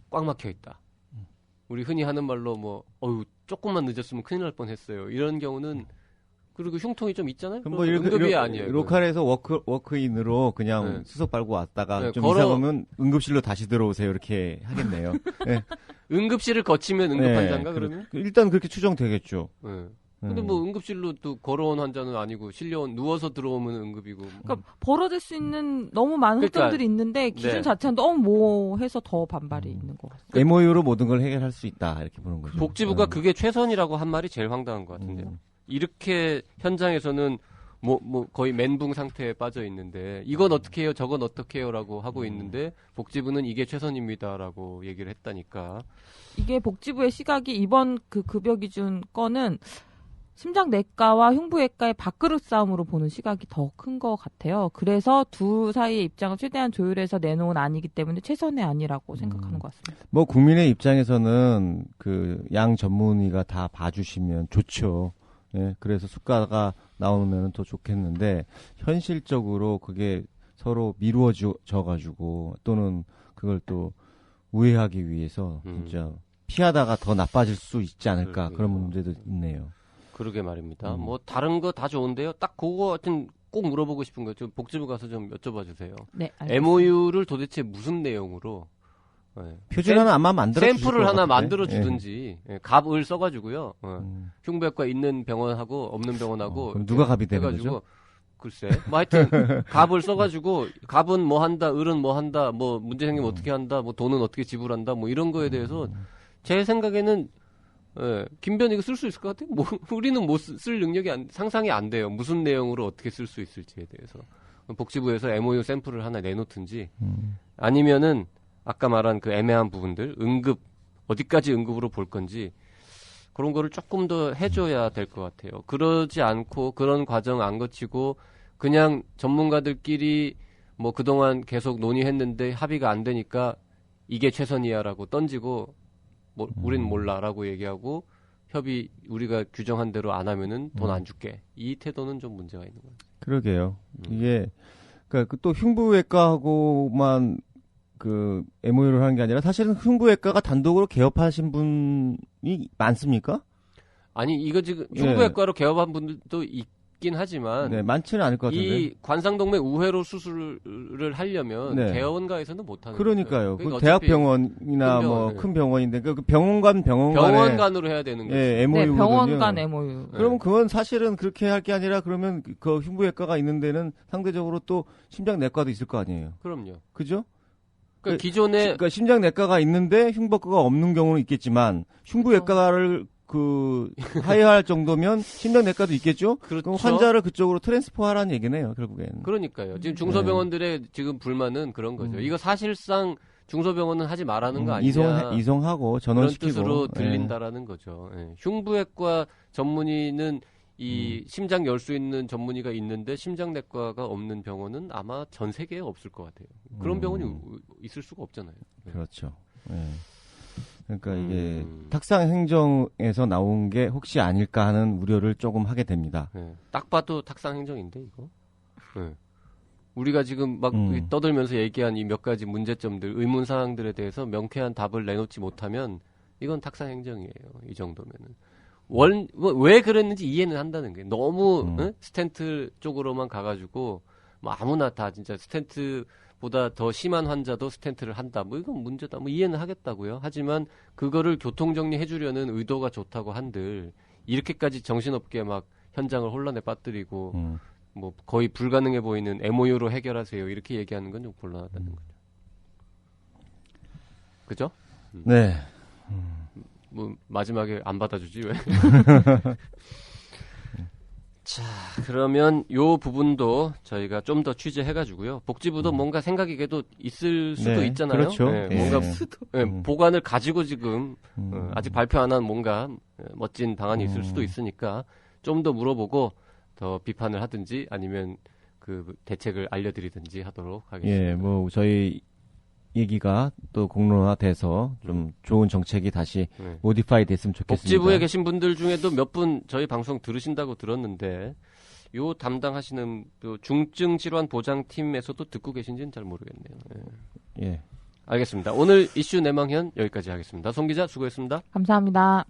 꽉 막혀 있다. 우리 흔히 하는 말로 뭐 조금만 늦었으면 큰일 날 뻔했어요. 이런 경우는 그리고 흉통이 좀 있잖아요. 그럼 뭐 그럼 응급이 아니에요. 그건. 로컬에서 워크인으로 그냥 네. 수석 빨고 왔다가 네, 좀 걸어- 이상하면 응급실로 다시 들어오세요 이렇게 하겠네요. 네. 응급실을 거치면 응급 네, 환자인가 그러면? 일단 그렇게 추정되겠죠. 네. 근데 뭐 응급실로 또 걸어온 환자는 아니고 누워서 들어오면 응급이고. 그러니까 벌어질 수 있는 너무 많은 그러니까, 흑점들이 있는데 기준 네. 자체는 너무 모호해서 더 반발이 있는 것 같습니다. MOU로 모든 걸 해결할 수 있다 이렇게 보는 거죠. 복지부가 그게 최선이라고 한 말이 제일 황당한 것 같은데요. 이렇게 현장에서는 뭐 거의 멘붕 상태에 빠져 있는데 이건 어떻게 해요, 저건 어떻게 해요라고 하고 있는데 복지부는 이게 최선입니다라고 얘기를 했다니까. 이게 복지부의 시각이 이번 그 급여 기준 건은 심장내과와 흉부외과의 밥그릇 싸움으로 보는 시각이 더 큰 것 같아요. 그래서 두 사이의 입장을 최대한 조율해서 내놓은 안이기 때문에 최선의 안이라고 생각하는 것 같습니다. 뭐 국민의 입장에서는 그 양 전문의가 다 봐주시면 좋죠. 예, 그래서 수가가 나오면 더 좋겠는데 현실적으로 그게 서로 미루어져 가지고 또는 그걸 또 우회하기 위해서 진짜 피하다가 더 나빠질 수 있지 않을까 그런 문제도 있네요. 그러게 말입니다. 뭐 다른 거 다 좋은데요. 딱 그거 하여튼 꼭 물어보고 싶은 거 좀 복지부 가서 좀 여쭤봐 주세요. 네, 알겠습니다. MOU를 도대체 무슨 내용으로 표준 하나 아마 만들어 샘플을 하나 만들어 주든지 갑을 써가지고요. 흉부외과 있는 병원하고 없는 병원하고 그럼 누가 갑이 되는 해가지고 거죠? 글쎄, 뭐 하여튼 갑을 써가지고 갑은 뭐 한다, 을은 뭐 한다, 뭐 문제 생기면 어떻게 한다, 뭐 돈은 어떻게 지불한다, 뭐 이런 거에 대해서 제 생각에는 김변 이거 쓸 수 있을 것 같아요. 뭐 우리는 못 쓸 능력이 상상이 안 돼요. 무슨 내용으로 어떻게 쓸 수 있을지에 대해서 복지부에서 MOU 샘플을 하나 내놓든지 아니면은 아까 말한 그 애매한 부분들 어디까지 응급으로 볼 건지 그런 거를 조금 더 해줘야 될 것 같아요. 그러지 않고 그런 과정 안 거치고 그냥 전문가들끼리 뭐 그동안 계속 논의했는데 합의가 안 되니까 이게 최선이야라고 던지고 뭐 우린 몰라라고 얘기하고 협의 우리가 규정한 대로 안 하면은 돈 안 줄게. 이 태도는 좀 문제가 있는 거예요. 그러게요. 이게 그러니까 또 흉부외과하고만 그 MOU를 하는 게 아니라 사실은 흉부외과가 단독으로 개업하신 분이 많습니까? 아니 이거 지금 흉부외과로 개업한 분들도 있긴 하지만 네, 많지는 않을 것 같은데. 이 관상동맥 우회로 수술을 하려면 네. 대원가에서는 못하는 그러니까요. 거예요. 그 그러니까 대학병원이나 큰 병원, 뭐 네. 큰 병원인데 그 병원 간에 병원간으로 해야 되는 거죠. 예, 네, MOU거든요. 병원 간 MOU. 그러면 그건 사실은 그렇게 할 게 아니라 그러면 그 흉부외과가 있는 데는 상대적으로 또 심장내과도 있을 거 아니에요. 그럼요. 그죠? 그러니까 기존에 그러니까 심장내과가 있는데 흉부외과가 없는 경우는 있겠지만 흉부외과를 그 하야할 정도면 심장내과도 있겠죠? 그렇죠. 그럼 환자를 그쪽으로 트랜스퍼하라는 얘기네요, 결국엔. 그러니까요. 지금 중소병원들의 지금 불만은 그런 거죠. 이거 사실상 중소병원은 하지 말라는 거 아니냐. 이송하고 그런 전원시키고. 뜻으로 들린다라는 거죠. 예. 흉부외과 전문의는 이 심장 열 수 있는 전문의가 있는데 심장내과가 없는 병원은 아마 전 세계에 없을 것 같아요. 그런 병원이 있을 수가 없잖아요. 그렇죠. 예. 그러니까 이게 탁상 행정에서 나온 게 혹시 아닐까 하는 우려를 조금 하게 됩니다. 예. 딱 봐도 탁상 행정인데 이거. 예. 우리가 지금 막 떠들면서 얘기한 이 몇 가지 문제점들, 의문 사항들에 대해서 명쾌한 답을 내놓지 못하면 이건 탁상 행정이에요. 이 정도면은. 왜 그랬는지 이해는 한다는 게 너무 스텐트 쪽으로만 가가지고 뭐 아무나 다 진짜 스텐트보다 더 심한 환자도 스텐트를 한다. 뭐 이건 문제다. 뭐 이해는 하겠다고요. 하지만 그거를 교통정리해 주려는 의도가 좋다고 한들 이렇게까지 정신없게 막 현장을 혼란에 빠뜨리고 뭐 거의 불가능해 보이는 MOU로 해결하세요. 이렇게 얘기하는 건 좀 곤란하다는 거죠. 그죠? 네. 뭐 마지막에 안 받아주지 왜? 자, 그러면 요 부분도 저희가 좀 더 취재해가지고요. 복지부도 뭔가 생각이 그래도 있을 수도 네, 있잖아요. 그렇죠. 네, 예. 뭔가 보관을 가지고 지금 아직 발표 안 한 뭔가 멋진 방안이 있을 수도 있으니까 좀 더 물어보고 더 비판을 하든지 아니면 그 대책을 알려드리든지 하도록 하겠습니다. 예, 뭐 저희 얘기가 또 공론화돼서 좀 좋은 정책이 다시 모디파이 됐으면 좋겠습니다. 복지부에 계신 분들 중에도 몇 분 저희 방송 들으신다고 들었는데 요 담당하시는 그 중증 질환 보장팀에서도 듣고 계신지는 잘 모르겠네요. 예. 예. 알겠습니다. 오늘 이슈 내망현 여기까지 하겠습니다. 송 기자 수고했습니다. 감사합니다.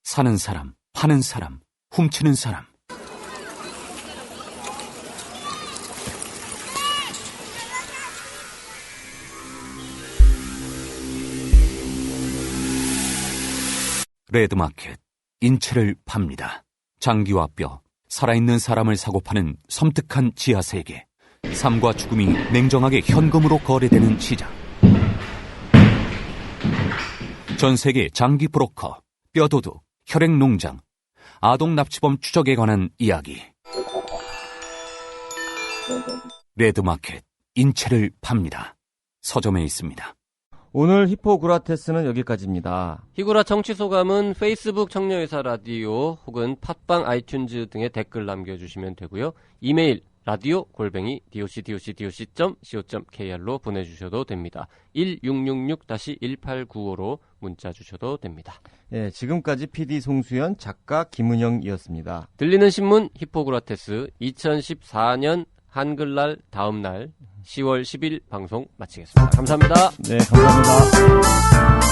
사는 사람, 파는 사람, 훔치는 사람. 레드마켓, 인체를 팝니다. 장기와 뼈, 살아있는 사람을 사고 파는 섬뜩한 지하세계. 삶과 죽음이 냉정하게 현금으로 거래되는 시장. 전 세계 장기 브로커, 뼈도둑, 혈액농장, 아동 납치범 추적에 관한 이야기. 레드마켓, 인체를 팝니다. 서점에 있습니다. 오늘 히포크라테스는 여기까지입니다. 히구라 청취 소감은 페이스북 청년의사 라디오 혹은 팟빵 아이튠즈 등에 댓글 남겨주시면 되고요. 이메일 radio@docdoc.co.kr로 보내주셔도 됩니다. 1666-1895로 문자 주셔도 됩니다. 예, 지금까지 PD 송수연, 작가 김은영이었습니다. 들리는 신문 히포크라테스 2014년 한글날 다음날 10월 10일 방송 마치겠습니다. 감사합니다. 네, 감사합니다.